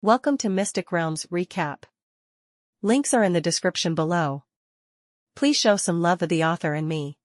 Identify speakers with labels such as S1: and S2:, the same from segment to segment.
S1: Welcome to Mystic Realms Recap. Links are in the description below. Please show some love of the author and me.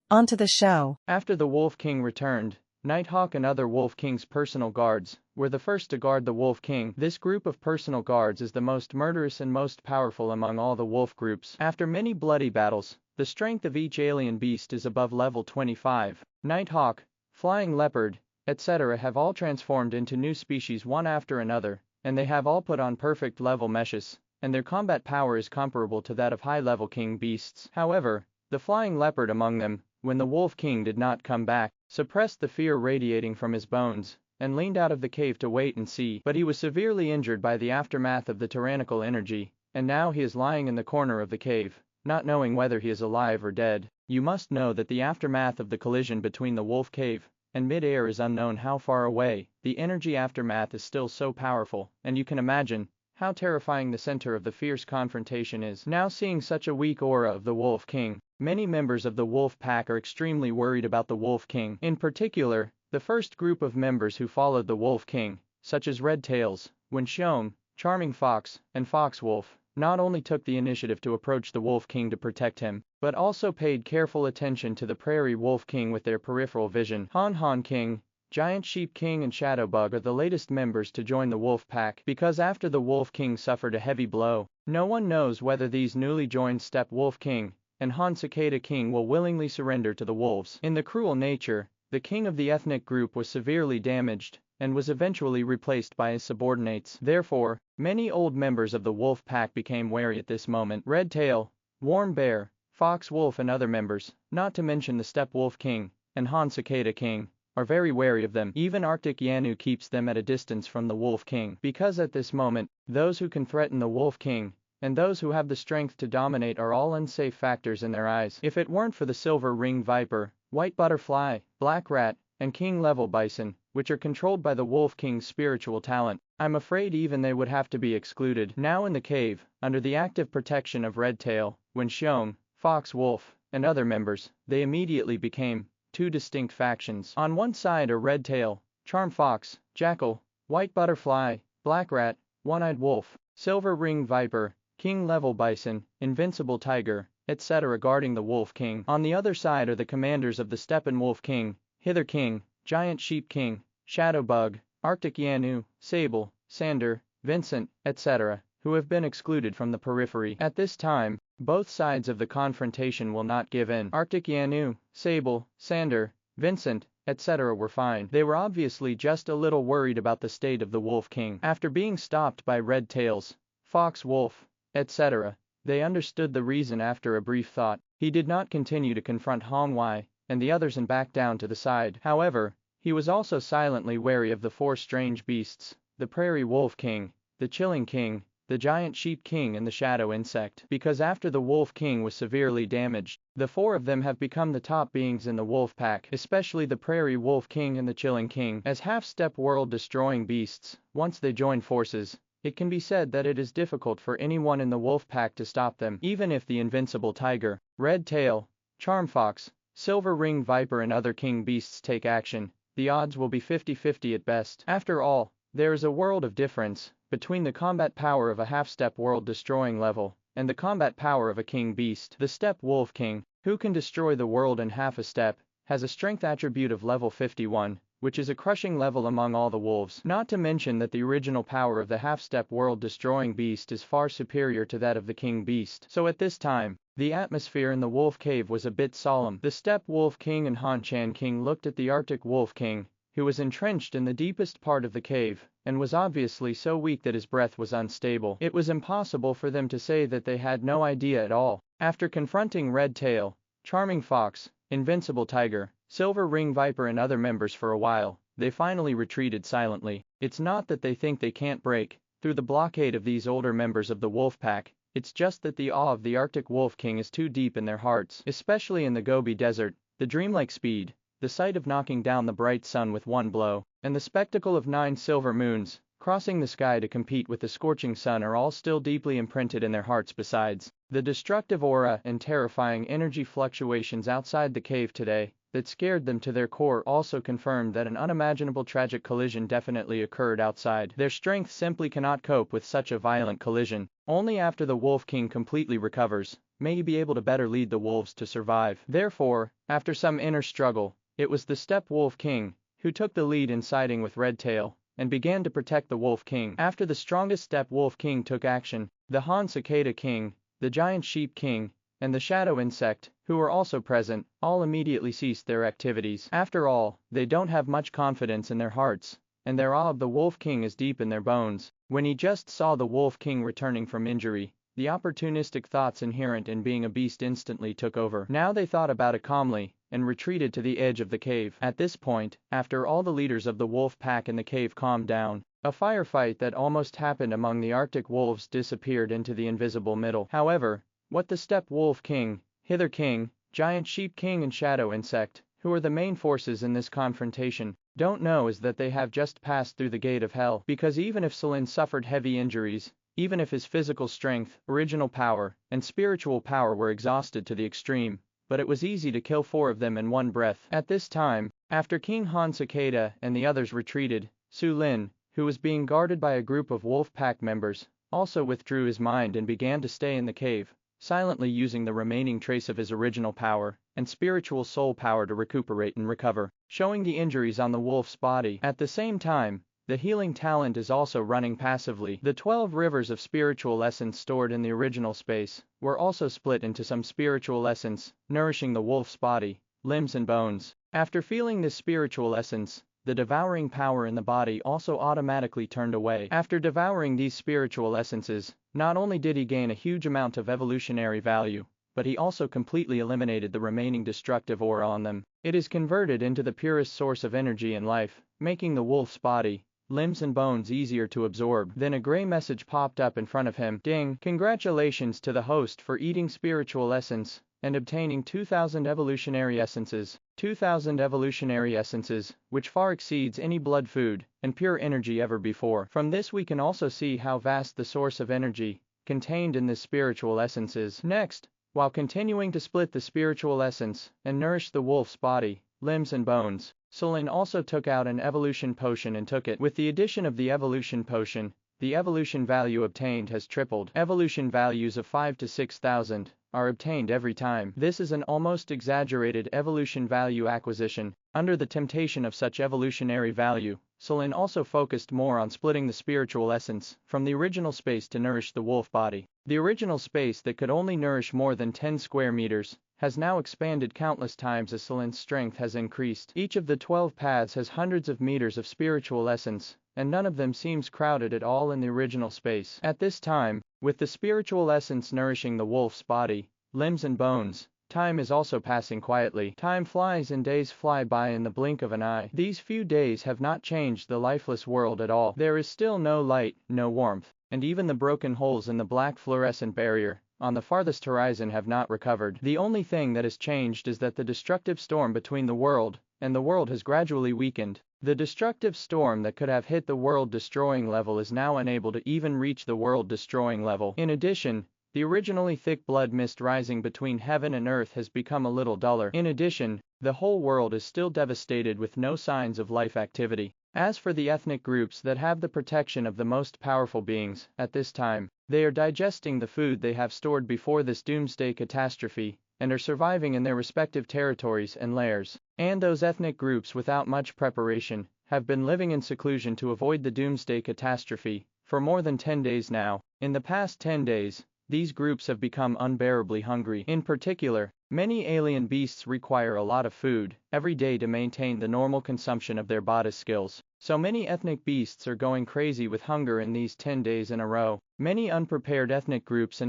S1: On to the show.
S2: After the Wolf King returned, Nighthawk and other Wolf King's personal guards were the first to guard the Wolf King. This group of personal guards is the most murderous and most powerful among all the wolf groups. After many bloody battles, the strength of each alien beast is above level 25. Nighthawk, Flying Leopard, etc. have all transformed into new species one after another, and they have all put on perfect level meshes, and their combat power is comparable to that of high-level king beasts. However, the Flying Leopard among them, when the Wolf King did not come back, suppressed the fear radiating from his bones, and leaned out of the cave to wait and see. But he was severely injured by the aftermath of the tyrannical energy, and now he is lying in the corner of the cave, not knowing whether he is alive or dead. You must know that the aftermath of the collision between the Wolf Cave and mid-air is unknown how far away. The energy aftermath is still so powerful, and you can imagine how terrifying the center of the fierce confrontation is. Now seeing such a weak aura of the Wolf King, many members of the wolf pack are extremely worried about the Wolf King. In particular, the first group of members who followed the Wolf King, such as Red Tails, Winshome, Charming Fox, and Fox Wolf, not only took the initiative to approach the Wolf King to protect him, but also paid careful attention to the Prairie Wolf King with their peripheral vision. Han King, Giant Sheep King and Shadowbug are the latest members to join the wolf pack, because after the Wolf King suffered a heavy blow, no one knows whether these newly joined Steppe Wolf King and Han Cicada King will willingly surrender to the wolves. In the cruel nature, the king of the ethnic group was severely damaged, and was eventually replaced by his subordinates. Therefore, many old members of the wolf pack became wary at this moment. Red Tail, Warm Bear, Fox Wolf and other members, not to mention the Steppe Wolf King and Han Cicada King, are very wary of them. Even Arctic Yanu keeps them at a distance from the Wolf King, because at this moment, those who can threaten the Wolf King and those who have the strength to dominate are all unsafe factors in their eyes. If it weren't for the Silver-Ringed Viper, White Butterfly, Black Rat, and King-level Bison, which are controlled by the Wolf King's spiritual talent, I'm afraid even they would have to be excluded. Now in the cave, under the active protection of Red Tail, Winshome, Fox Wolf, and other members, they immediately became two distinct factions. On one side are Red Tail, Charm Fox, Jackal, White Butterfly, Black Rat, One-Eyed Wolf, Silver-Ringed Viper, King-level Bison, Invincible Tiger, etc. guarding the Wolf King. On the other side are the commanders of the Steppen Wolf King, Hither King, Giant Sheep King, Shadowbug, Arctic Yanu, Sable, Sander, Vincent, etc., who have been excluded from the periphery. At this time, both sides of the confrontation will not give in. Arctic Yanu, Sable, Sander, Vincent, etc. were fine. They were obviously just a little worried about the state of the Wolf King. After being stopped by Red Tails, Fox Wolf, etc., they understood the reason. After a brief thought, he did not continue to confront Manhwa and the others and back down to the side. However, he was also silently wary of the four strange beasts, the Prairie Wolf King, the Chilling King, the Giant Sheep King and the Shadow Insect, because after the Wolf King was severely damaged, the four of them have become the top beings in the wolf pack, especially the Prairie Wolf King and the Chilling King. As half-step world-destroying beasts, once they join forces, it can be said that it is difficult for anyone in the wolf pack to stop them. Even if the Invincible Tiger, Red Tail, Charm Fox, Silver-Ringed Viper and other king beasts take action, the odds will be 50-50 at best. After all, there is a world of difference between the combat power of a half-step world-destroying level and the combat power of a king beast. The Steppe Wolf King, who can destroy the world in half a step, has a strength attribute of level 51, which is a crushing level among all the wolves. Not to mention that the original power of the half-step world-destroying beast is far superior to that of the king beast. So at this time, the atmosphere in the wolf cave was a bit solemn. The Steppe Wolf King and Han Chan King looked at the Arctic Wolf King, who was entrenched in the deepest part of the cave, and was obviously so weak that his breath was unstable. It was impossible for them to say that they had no idea at all. After confronting Red Tail, Charming Fox, Invincible Tiger, Silver-Ringed Viper and other members for a while, they finally retreated silently. It's not that they think they can't break through the blockade of these older members of the wolf pack, it's just that the awe of the Arctic Wolf King is too deep in their hearts, especially in the Gobi Desert. The dreamlike speed, the sight of knocking down the bright sun with one blow, and the spectacle of 9 silver moons crossing the sky to compete with the scorching sun are all still deeply imprinted in their hearts. Besides, the destructive aura and terrifying energy fluctuations outside the cave today, that scared them to their core also confirmed that an unimaginable tragic collision definitely occurred outside. Their strength simply cannot cope with such a violent collision. Only after the Wolf King completely recovers may he be able to better lead the wolves to survive. Therefore, after some inner struggle, it was the Steppe Wolf King who took the lead in siding with Red Tail and began to protect the Wolf King. After the strongest Steppe Wolf King took action, the Han Cicada King, the Giant Sheep King, and the Shadow Insect, who were also present, all immediately ceased their activities. After all, they don't have much confidence in their hearts, and their awe of the Wolf King is deep in their bones. When he just saw the Wolf King returning from injury, the opportunistic thoughts inherent in being a beast instantly took over. Now they thought about it calmly, and retreated to the edge of the cave. At this point, after all the leaders of the wolf pack in the cave calmed down, a firefight that almost happened among the Arctic wolves disappeared into the invisible middle. However, what the Steppe Wolf King, Hither King, Giant Sheep King and Shadow Insect, who are the main forces in this confrontation, don't know is that they have just passed through the gate of hell. Because even if Selin suffered heavy injuries, even if his physical strength, original power, and spiritual power were exhausted to the extreme, but it was easy to kill 4 of them in one breath. At this time, after King Han Cicada and the others retreated, Su Lin, who was being guarded by a group of wolf pack members, also withdrew his mind and began to stay in the cave, silently using the remaining trace of his original power and spiritual soul power to recuperate and recover, showing the injuries on the wolf's body. At the same time, the healing talent is also running passively. The 12 rivers of spiritual essence stored in the original space were also split into some spiritual essence, nourishing the wolf's body, limbs and bones. After feeling this spiritual essence, the devouring power in the body also automatically turned away. After devouring these spiritual essences, not only did he gain a huge amount of evolutionary value, but he also completely eliminated the remaining destructive aura on them. It is converted into the purest source of energy and life, making the wolf's body, limbs and bones easier to absorb. Then a gray message popped up in front of him. Ding! Congratulations to the host for eating spiritual essence and obtaining 2,000 evolutionary essences. 2,000 evolutionary essences, which far exceeds any blood food and pure energy ever before. From this we can also see how vast the source of energy contained in this spiritual essence is. Next, while continuing to split the spiritual essence and nourish the wolf's body, limbs and bones, Selin also took out an evolution potion and took it. With the addition of the evolution potion, the evolution value obtained has tripled. Evolution values of 5 to 6,000 are obtained every time. This is an almost exaggerated evolution value acquisition. Under the temptation of such evolutionary value, Selin also focused more on splitting the spiritual essence from the original space to nourish the wolf body. The original space that could only nourish more than 10 square meters has now expanded countless times as Selin's strength has increased. Each of the 12 paths has hundreds of meters of spiritual essence, and none of them seems crowded at all in the original space. At this time, with the spiritual essence nourishing the wolf's body, limbs and bones, time is also passing quietly. Time flies and days fly by in the blink of an eye. These few days have not changed the lifeless world at all. There is still no light, no warmth, and even the broken holes in the black fluorescent barrier on the farthest horizon have not recovered. The only thing that has changed is that the destructive storm between the world and the world has gradually weakened. The destructive storm that could have hit the world-destroying level is now unable to even reach the world-destroying level. In addition, the originally thick blood mist rising between heaven and earth has become a little duller. In addition, the whole world is still devastated with no signs of life activity. As for the ethnic groups that have the protection of the most powerful beings, at this time, they are digesting the food they have stored before this doomsday catastrophe, and are surviving in their respective territories and lairs. And those ethnic groups without much preparation have been living in seclusion to avoid the doomsday catastrophe for more than 10 days now. In the past 10 days, these groups have become unbearably hungry. In particular, many alien beasts require a lot of food every day to maintain the normal consumption of their body skills. So many ethnic beasts are going crazy with hunger in these 10 days in a row. Many unprepared ethnic groups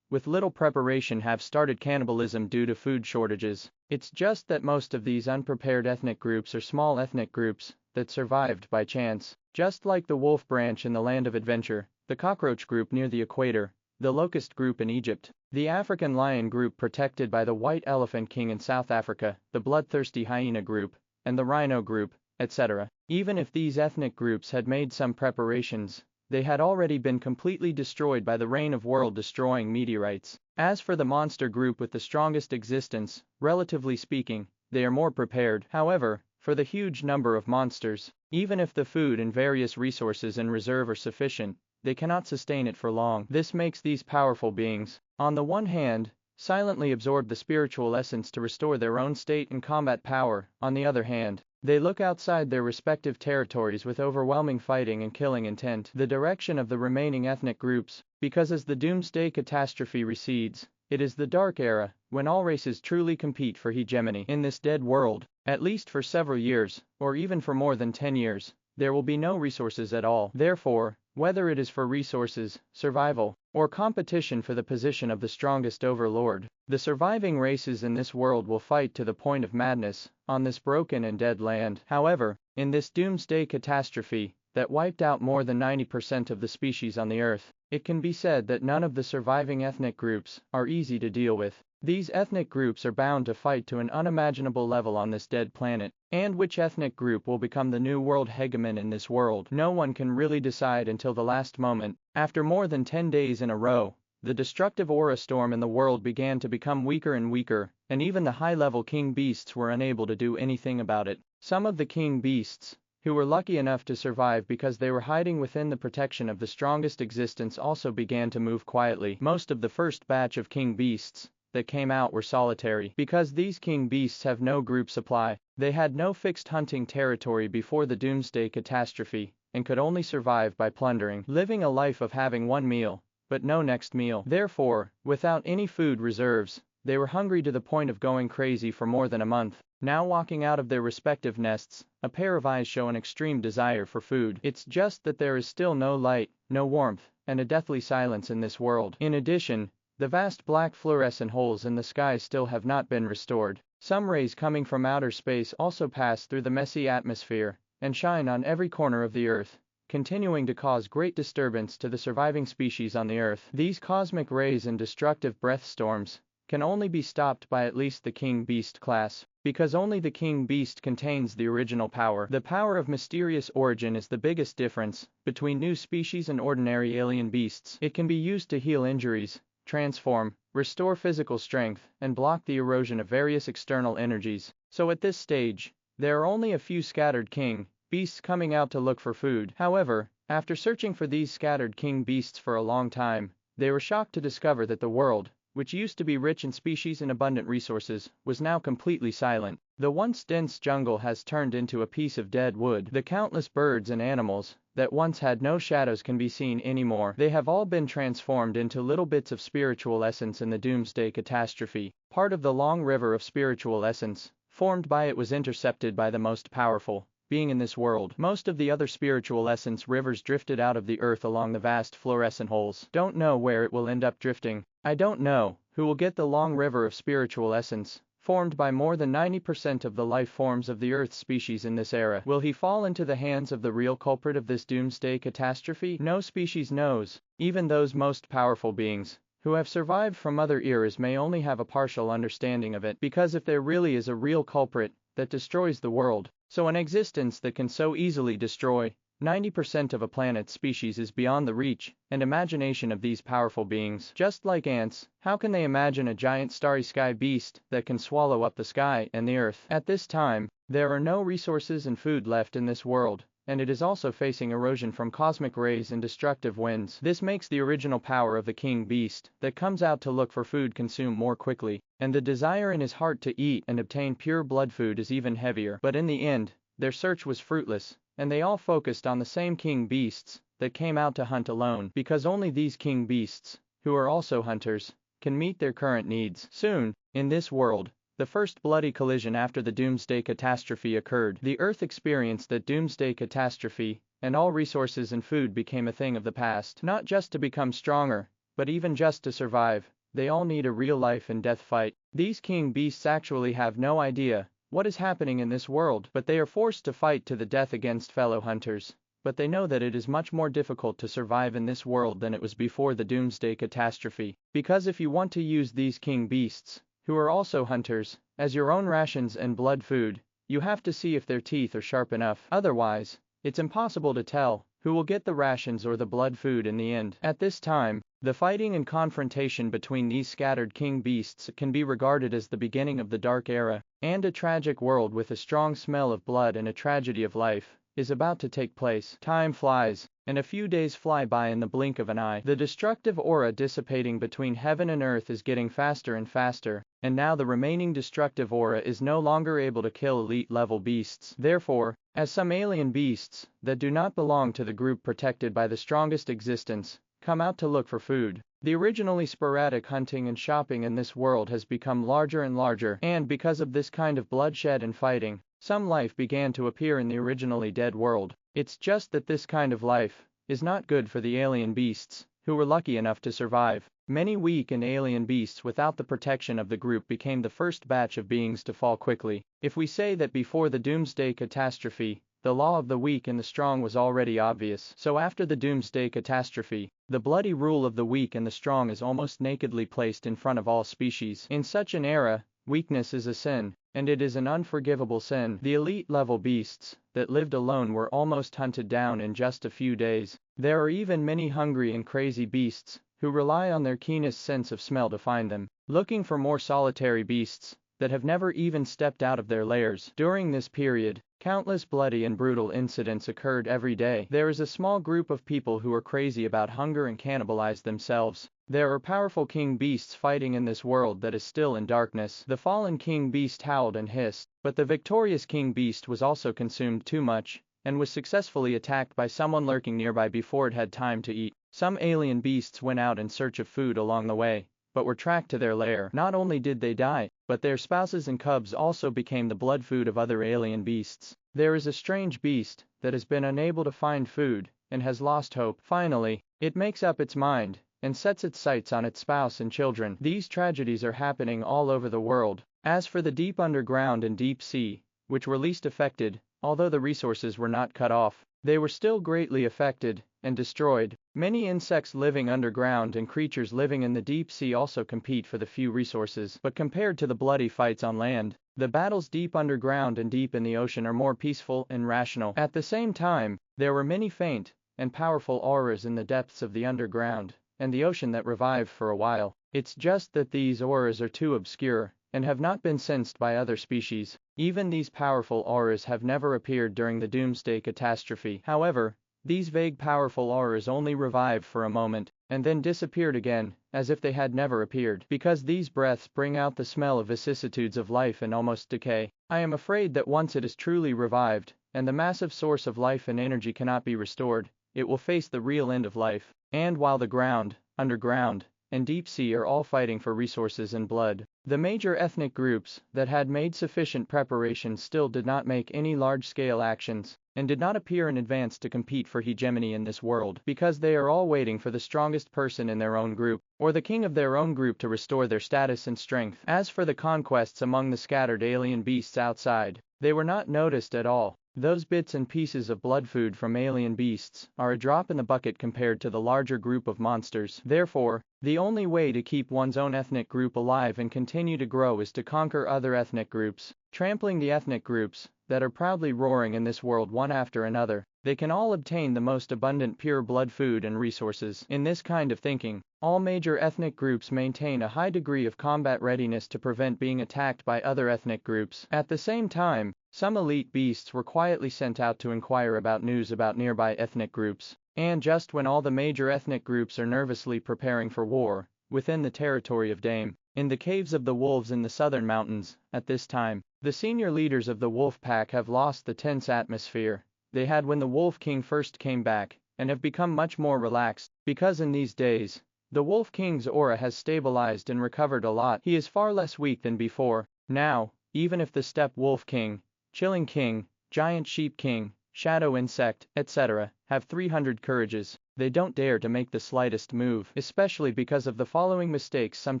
S2: with little preparation have started cannibalism due to food shortages. It's just that most of these unprepared ethnic groups are small ethnic groups that survived by chance. Just like the wolf branch in the land of adventure, the cockroach group near the equator, the locust group in Egypt, the African lion group protected by the white elephant king in South Africa, the bloodthirsty hyena group, and the rhino group, etc. Even if these ethnic groups had made some preparations, they had already been completely destroyed by the rain of world-destroying meteorites. As for the monster group with the strongest existence, relatively speaking, they are more prepared. However, for the huge number of monsters, even if the food and various resources in reserve are sufficient, they cannot sustain it for long. This makes these powerful beings, on the one hand, silently absorb the spiritual essence to restore their own state and combat power. On the other hand, they look outside their respective territories with overwhelming fighting and killing intent. The direction of the remaining ethnic groups, because as the doomsday catastrophe recedes, it is the Dark Era, when all races truly compete for hegemony. In this dead world, at least for several years, or even for more than 10 years, there will be no resources at all. Therefore, whether it is for resources, survival, or competition for the position of the strongest overlord, the surviving races in this world will fight to the point of madness, on this broken and dead land. However, in this doomsday catastrophe, that wiped out more than 90% of the species on the Earth, it can be said that none of the surviving ethnic groups are easy to deal with. These ethnic groups are bound to fight to an unimaginable level on this dead planet, and which ethnic group will become the new world hegemon in this world, no one can really decide until the last moment. After more than 10 days in a row, the destructive aura storm in the world began to become weaker and weaker, and even the high-level king beasts were unable to do anything about it. Some of the king beasts, who were lucky enough to survive because they were hiding within the protection of the strongest existence, also began to move quietly. Most of the first batch of king beasts that came out were solitary. Because these king beasts have no group supply, they had no fixed hunting territory before the doomsday catastrophe, and could only survive by plundering, living a life of having one meal, but no next meal. Therefore, without any food reserves, they were hungry to the point of going crazy for more than a month. Now walking out of their respective nests, a pair of eyes show an extreme desire for food. It's just that there is still no light, no warmth, and a deathly silence in this world. In addition, the vast black fluorescent holes in the sky still have not been restored. Some rays coming from outer space also pass through the messy atmosphere and shine on every corner of the Earth, continuing to cause great disturbance to the surviving species on the Earth. These cosmic rays and destructive breath storms can only be stopped by at least the King Beast class, because only the King Beast contains the original power. The power of mysterious origin is the biggest difference between new species and ordinary alien beasts. It can be used to heal injuries, transform, restore physical strength, and block the erosion of various external energies. So at this stage, there are only a few scattered king beasts coming out to look for food. However, after searching for these scattered king beasts for a long time, they were shocked to discover that the world, which used to be rich in species and abundant resources, was now completely silent. The once dense jungle has turned into a piece of dead wood. The countless birds and animals that once had no shadows can be seen anymore. They have all been transformed into little bits of spiritual essence in the doomsday catastrophe. Part of the long river of spiritual essence formed by it was intercepted by the most powerful being in this world. Most of the other spiritual essence rivers drifted out of the earth along the vast fluorescent holes. Don't know where it will end up drifting. I don't know who will get the long river of spiritual essence, formed by more than 90% of the life forms of the Earth's species in this era. Will he fall into the hands of the real culprit of this doomsday catastrophe? No species knows. Even those most powerful beings who have survived from other eras may only have a partial understanding of it, because if there really is a real culprit that destroys the world, so an existence that can so easily destroy 90% of a planet's species is beyond the reach and imagination of these powerful beings. Just like ants, how can they imagine a giant starry sky beast that can swallow up the sky and the earth? At this time, there are no resources and food left in this world, and it is also facing erosion from cosmic rays and destructive winds. This makes the original power of the king beast that comes out to look for food consume more quickly, and the desire in his heart to eat and obtain pure blood food is even heavier. But in the end, their search was fruitless, and they all focused on the same king beasts that came out to hunt alone, because only these king beasts, who are also hunters, can meet their current needs. Soon, in this world, the first bloody collision after the doomsday catastrophe occurred. The Earth experienced that doomsday catastrophe, and all resources and food became a thing of the past. Not just to become stronger, but even just to survive, they all need a real life and death fight. These king beasts actually have no idea what is happening in this world, but they are forced to fight to the death against fellow hunters. But they know that it is much more difficult to survive in this world than it was before the doomsday catastrophe, because if you want to use these king beasts, who are also hunters, as your own rations and blood food, you have to see if their teeth are sharp enough. Otherwise, it's impossible to tell who will get the rations or the blood food in the end. At this time, the fighting and confrontation between these scattered king beasts can be regarded as the beginning of the Dark Era, and a tragic world with a strong smell of blood and a tragedy of life is about to take place. Time flies, and a few days fly by in the blink of an eye. The destructive aura dissipating between heaven and earth is getting faster and faster, and now the remaining destructive aura is no longer able to kill elite-level beasts. Therefore, as some alien beasts that do not belong to the group protected by the strongest existence come out to look for food, the originally sporadic hunting and shopping in this world has become larger and larger, and because of this kind of bloodshed and fighting, some life began to appear in the originally dead world. It's just that this kind of life is not good for the alien beasts, who were lucky enough to survive. Many weak and alien beasts without the protection of the group became the first batch of beings to fall quickly. If we say that before the doomsday catastrophe, the law of the weak and the strong was already obvious, so after the doomsday catastrophe, the bloody rule of the weak and the strong is almost nakedly placed in front of all species. In such an era, weakness is a sin, and it is an unforgivable sin. The elite-level beasts that lived alone were almost hunted down in just a few days. There are even many hungry and crazy beasts who rely on their keenest sense of smell to find them, looking for more solitary beasts that have never even stepped out of their lairs. During this period, countless bloody and brutal incidents occurred every day. There is a small group of people who are crazy about hunger and cannibalize themselves. There are powerful king beasts fighting in this world that is still in darkness. The fallen king beast howled and hissed, but the victorious king beast was also consumed too much, and was successfully attacked by someone lurking nearby before it had time to eat. Some alien beasts went out in search of food along the way, but were tracked to their lair. Not only did they die, but their spouses and cubs also became the blood food of other alien beasts. There is a strange beast that has been unable to find food, and has lost hope. Finally, it makes up its mind, and sets its sights on its spouse and children. These tragedies are happening all over the world. As for the deep underground and deep sea, which were least affected, although the resources were not cut off, they were still greatly affected and destroyed. Many insects living underground and creatures living in the deep sea also compete for the few resources, but compared to the bloody fights on land, the battles deep underground and deep in the ocean are more peaceful and rational. At the same time, there were many faint and powerful auras in the depths of the underground and the ocean that revived for a while. It's just that these auras are too obscure and have not been sensed by other species. Even these powerful auras have never appeared during the doomsday catastrophe. However, these vague powerful auras only revived for a moment, and then disappeared again, as if they had never appeared. Because these breaths bring out the smell of vicissitudes of life and almost decay, I am afraid that once it is truly revived, and the massive source of life and energy cannot be restored, it will face the real end of life. And while the ground, underground, and deep sea are all fighting for resources and blood, the major ethnic groups that had made sufficient preparation still did not make any large-scale actions, and did not appear in advance to compete for hegemony in this world, because they are all waiting for the strongest person in their own group, or the king of their own group to restore their status and strength. As for the conquests among the scattered alien beasts outside, they were not noticed at all. Those bits and pieces of blood food from alien beasts are a drop in the bucket compared to the larger group of monsters. Therefore, the only way to keep one's own ethnic group alive and continue to grow is to conquer other ethnic groups, trampling the ethnic groups that are proudly roaring in this world one after another. They can all obtain the most abundant pure blood food and resources. In this kind of thinking, all major ethnic groups maintain a high degree of combat readiness to prevent being attacked by other ethnic groups. At the same time, some elite beasts were quietly sent out to inquire about news about nearby ethnic groups. And just when all the major ethnic groups are nervously preparing for war, within the territory of Dame, in the caves of the wolves in the southern mountains, at this time, the senior leaders of the wolf pack have lost the tense atmosphere they had when the Wolf King first came back, and have become much more relaxed, because in these days, the Wolf King's aura has stabilized and recovered a lot. He is far less weak than before. Now, even if the Steppe Wolf King, Chilling King, Giant Sheep King, Shadow Insect, etc., have 300 courages, they don't dare to make the slightest move, especially because of the following mistakes some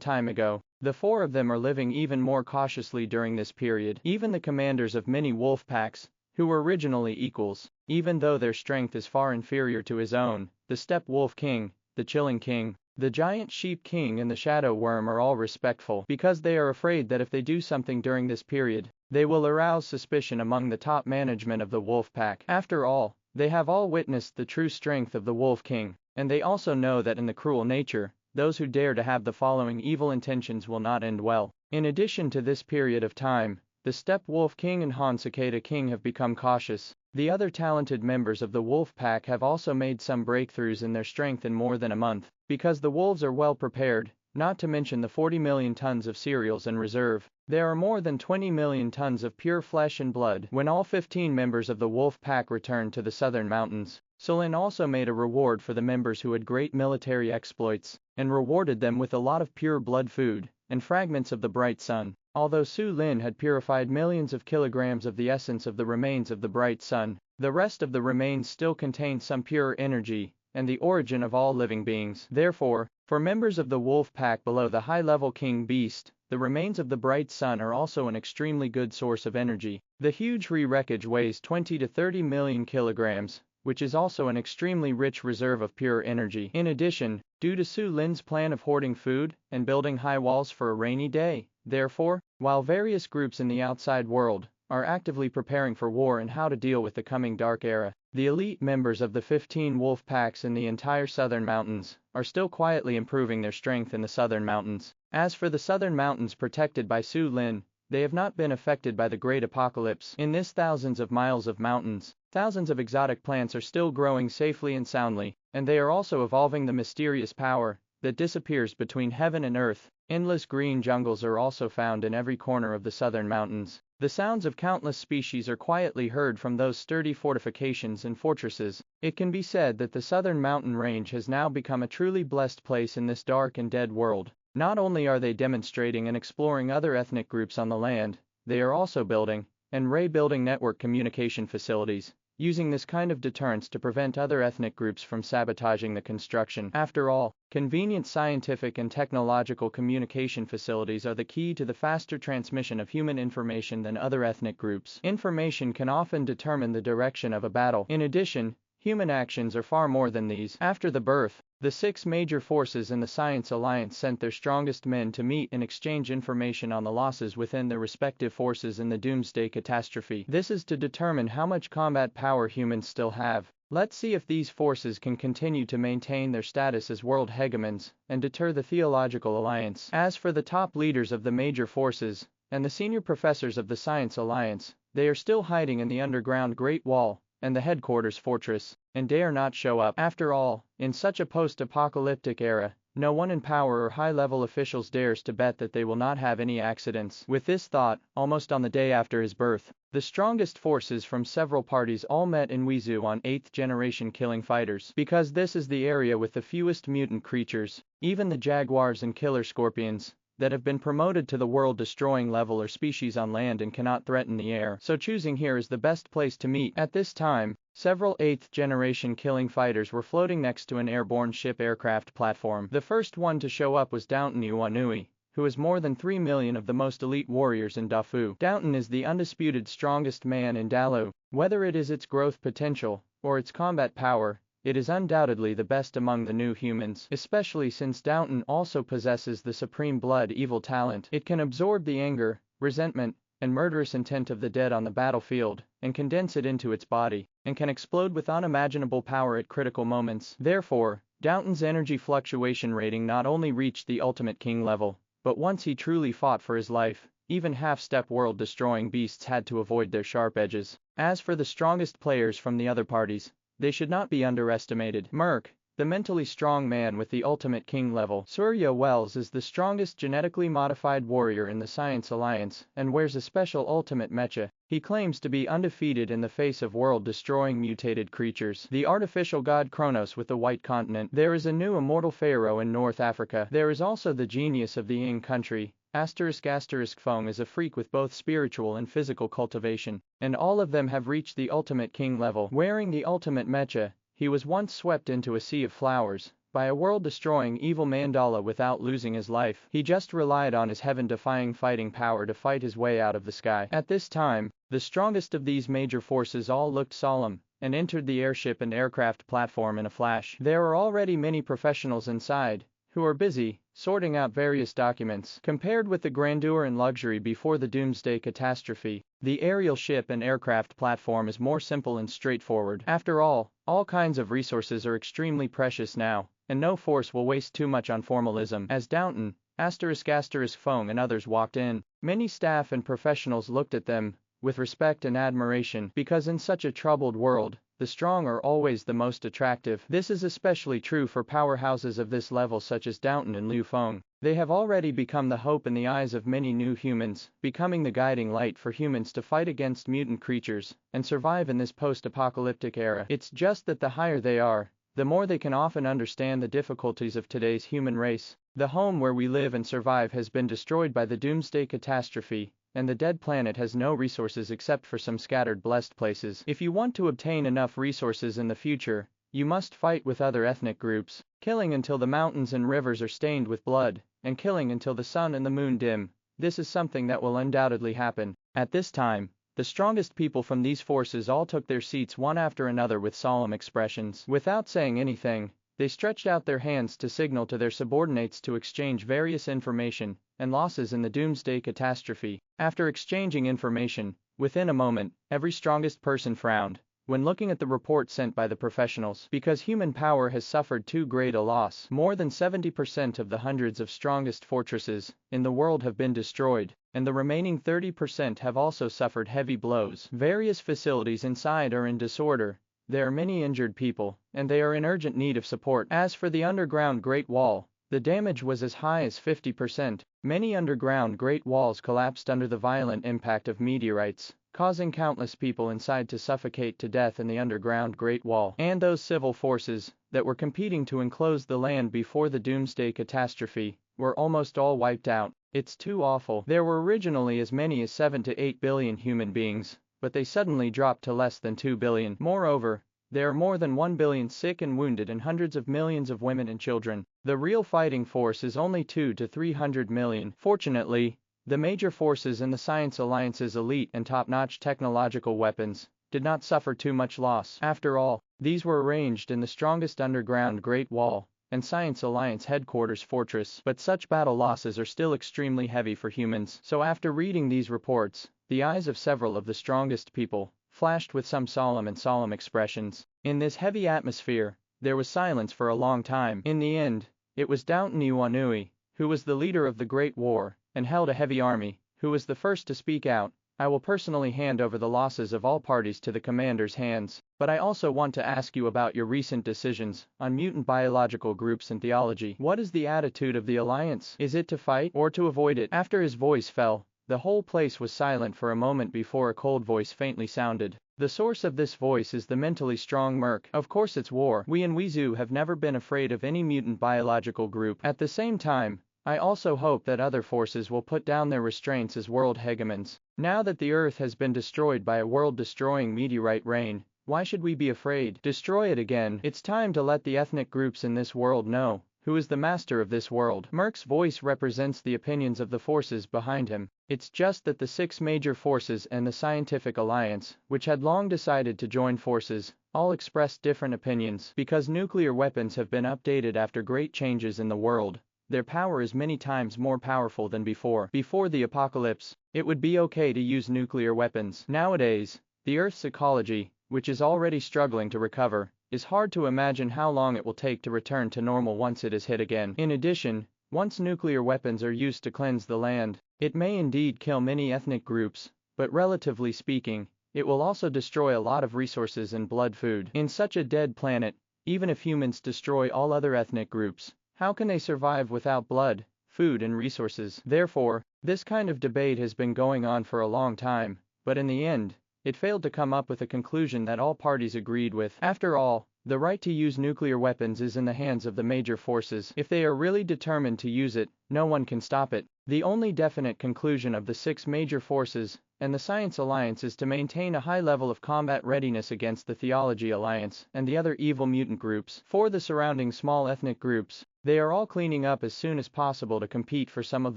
S2: time ago. The four of them are living even more cautiously during this period. Even the commanders of many wolf packs, who were originally equals, even though their strength is far inferior to his own, the Steppe Wolf King, the Chilling King, the Giant Sheep King and the Shadow Worm are all respectful, because they are afraid that if they do something during this period, they will arouse suspicion among the top management of the wolf pack. After all, they have all witnessed the true strength of the Wolf King, and they also know that in the cruel nature, those who dare to have the following evil intentions will not end well. In addition to this period of time, the Steppe Wolf King and Han Cicada King have become cautious. The other talented members of the wolf pack have also made some breakthroughs in their strength in more than a month, because the wolves are well prepared, not to mention the 40 million tons of cereals in reserve. There are more than 20 million tons of pure flesh and blood. When all 15 members of the wolf pack returned to the southern mountains, Solin also made a reward for the members who had great military exploits, and rewarded them with a lot of pure blood food, and fragments of the bright sun. Although Su Lin had purified millions of kilograms of the essence of the remains of the bright sun, the rest of the remains still contained some pure energy, and the origin of all living beings. Therefore, for members of the wolf pack below the high-level king beast, the remains of the bright sun are also an extremely good source of energy. The huge wreckage weighs 20 to 30 million kilograms, which is also an extremely rich reserve of pure energy. In addition, due to Su Lin's plan of hoarding food and building high walls for a rainy day, therefore, while various groups in the outside world are actively preparing for war and how to deal with the coming dark era, the elite members of the 15 wolf packs in the entire southern mountains are still quietly improving their strength in the southern mountains. As for the southern mountains protected by Su Lin, they have not been affected by the great apocalypse. In this thousands of miles of mountains, thousands of exotic plants are still growing safely and soundly, and they are also evolving the mysterious power that disappears between heaven and earth. Endless green jungles are also found in every corner of the southern mountains. The sounds of countless species are quietly heard from those sturdy fortifications and fortresses. It can be said that the southern mountain range has now become a truly blessed place in this dark and dead world. Not only are they demonstrating and exploring other ethnic groups on the land, they are also building and rebuilding network communication facilities, using this kind of deterrence to prevent other ethnic groups from sabotaging the construction. After all, convenient scientific and technological communication facilities are the key to the faster transmission of human information than other ethnic groups. Information can often determine the direction of a battle. In addition, human actions are far more than these. After the birth, the 6 major forces in the Science Alliance sent their strongest men to meet and exchange information on the losses within their respective forces in the doomsday catastrophe. This is to determine how much combat power humans still have. Let's see if these forces can continue to maintain their status as world hegemons and deter the Theological Alliance. As for the top leaders of the major forces and the senior professors of the Science Alliance, they are still hiding in the underground Great Wall and the headquarters fortress, and dare not show up. After all, in such a post-apocalyptic era, no one in power or high-level officials dares to bet that they will not have any accidents. With this thought, almost on the day after his birth, the strongest forces from several parties all met in Wizu on 8th generation killing fighters. Because this is the area with the fewest mutant creatures, even the jaguars and killer scorpions, that have been promoted to the world-destroying level are species on land and cannot threaten the air. So choosing here is the best place to meet. At this time, several 8th generation killing fighters were floating next to an airborne ship aircraft platform. The first one to show up was Downton Iwanui, who has more than 3 million of the most elite warriors in Dafu. Downton is the undisputed strongest man in Dalu. Whether it is its growth potential or its combat power, it is undoubtedly the best among the new humans, especially since Downton also possesses the supreme blood evil talent. It can absorb the anger, resentment, and murderous intent of the dead on the battlefield, and condense it into its body, and can explode with unimaginable power at critical moments. Therefore, Downton's energy fluctuation rating not only reached the ultimate king level, but once he truly fought for his life, even half-step world-destroying beasts had to avoid their sharp edges. As for the strongest players from the other parties, they should not be underestimated. Merc, the mentally strong man with the ultimate king level. Surya Wells is the strongest genetically modified warrior in the Science Alliance and wears a special ultimate mecha. He claims to be undefeated in the face of world-destroying mutated creatures. The artificial god Kronos with the White Continent. There is a new immortal pharaoh in North Africa. There is also the genius of the Ying country. Feng is a freak with both spiritual and physical cultivation, and all of them have reached the ultimate king level. Wearing the ultimate mecha, he was once swept into a sea of flowers by a world-destroying evil mandala without losing his life. He just relied on his heaven-defying fighting power to fight his way out of the sky. At this time, the strongest of these major forces all looked solemn and entered the airship and aircraft platform in a flash. There are already many professionals inside who are busy sorting out various documents. Compared with the grandeur and luxury before the doomsday catastrophe, the aerial ship and aircraft platform is more simple and straightforward. After all kinds of resources are extremely precious now, and no force will waste too much on formalism. As Downton, Fong and others walked in. Many staff and professionals looked at them with respect and admiration, because in such a troubled world, the strong are always the most attractive. This is especially true for powerhouses of this level such as Downton and Liu Feng. They have already become the hope in the eyes of many new humans, becoming the guiding light for humans to fight against mutant creatures and survive in this post-apocalyptic era. It's just that the higher they are, the more they can often understand the difficulties of today's human race. The home where we live and survive has been destroyed by the doomsday catastrophe, and the dead planet has no resources except for some scattered blessed places. If you want to obtain enough resources in the future, you must fight with other ethnic groups, killing until the mountains and rivers are stained with blood, and killing until the sun and the moon dim. This is something that will undoubtedly happen. At this time, the strongest people from these forces all took their seats one after another with solemn expressions. Without saying anything, they stretched out their hands to signal to their subordinates to exchange various information and losses in the doomsday catastrophe. After exchanging information, within a moment, every strongest person frowned when looking at the report sent by the professionals, because human power has suffered too great a loss. More than 70% of the hundreds of strongest fortresses in the world have been destroyed, and the remaining 30% have also suffered heavy blows. Various facilities inside are in disorder. There are many injured people, and they are in urgent need of support. As for the underground Great Wall, the damage was as high as 50%. Many underground Great Walls collapsed under the violent impact of meteorites, causing countless people inside to suffocate to death in the underground Great Wall. And those civil forces that were competing to enclose the land before the doomsday catastrophe were almost all wiped out. It's too awful. There were originally as many as 7 to 8 billion human beings, but they suddenly dropped to less than 2 billion. Moreover, there are more than 1 billion sick and wounded and hundreds of millions of women and children. The real fighting force is only 2 to 300 million. Fortunately, the major forces in the Science Alliance's elite and top-notch technological weapons did not suffer too much loss. After all, these were arranged in the strongest underground Great Wall and Science Alliance headquarters fortress. But such battle losses are still extremely heavy for humans. So after reading these reports, the eyes of several of the strongest people flashed with some solemn expressions. In this heavy atmosphere, there was silence for a long time. In the end, it was Downton Iwanui, who was the leader of the Great War and held a heavy army, who was the first to speak out. I will personally hand over the losses of all parties to the commander's hands, but I also want to ask you about your recent decisions on mutant biological groups and theology. What is the attitude of the Alliance? Is it to fight or to avoid it? After his voice fell, the whole place was silent for a moment before a cold voice faintly sounded. The source of this voice is the mentally strong Merc. Of course it's war. We in Weezu have never been afraid of any mutant biological group. At the same time, I also hope that other forces will put down their restraints as world hegemons. Now that the Earth has been destroyed by a world-destroying meteorite rain, why should we be afraid? Destroy it again. It's time to let the ethnic groups in this world know who is the master of this world. Merc's voice represents the opinions of the forces behind him. It's just that the 6 major forces and the Scientific Alliance, which had long decided to join forces, all expressed different opinions. Because nuclear weapons have been updated after great changes in the world, their power is many times more powerful than before. Before the apocalypse, it would be okay to use nuclear weapons. Nowadays, the Earth's ecology, which is already struggling to recover, is hard to imagine how long it will take to return to normal once it is hit again. In addition, once nuclear weapons are used to cleanse the land, it may indeed kill many ethnic groups, but relatively speaking, it will also destroy a lot of resources and blood food. In such a dead planet, even if humans destroy all other ethnic groups, how can they survive without blood, food and resources? Therefore, this kind of debate has been going on for a long time, but in the end, it failed to come up with a conclusion that all parties agreed with. After all, the right to use nuclear weapons is in the hands of the major forces. If they are really determined to use it, no one can stop it. The only definite conclusion of the 6 major forces and the Science Alliance is to maintain a high level of combat readiness against the Theology Alliance and the other evil mutant groups. For the surrounding small ethnic groups, they are all cleaning up as soon as possible to compete for some of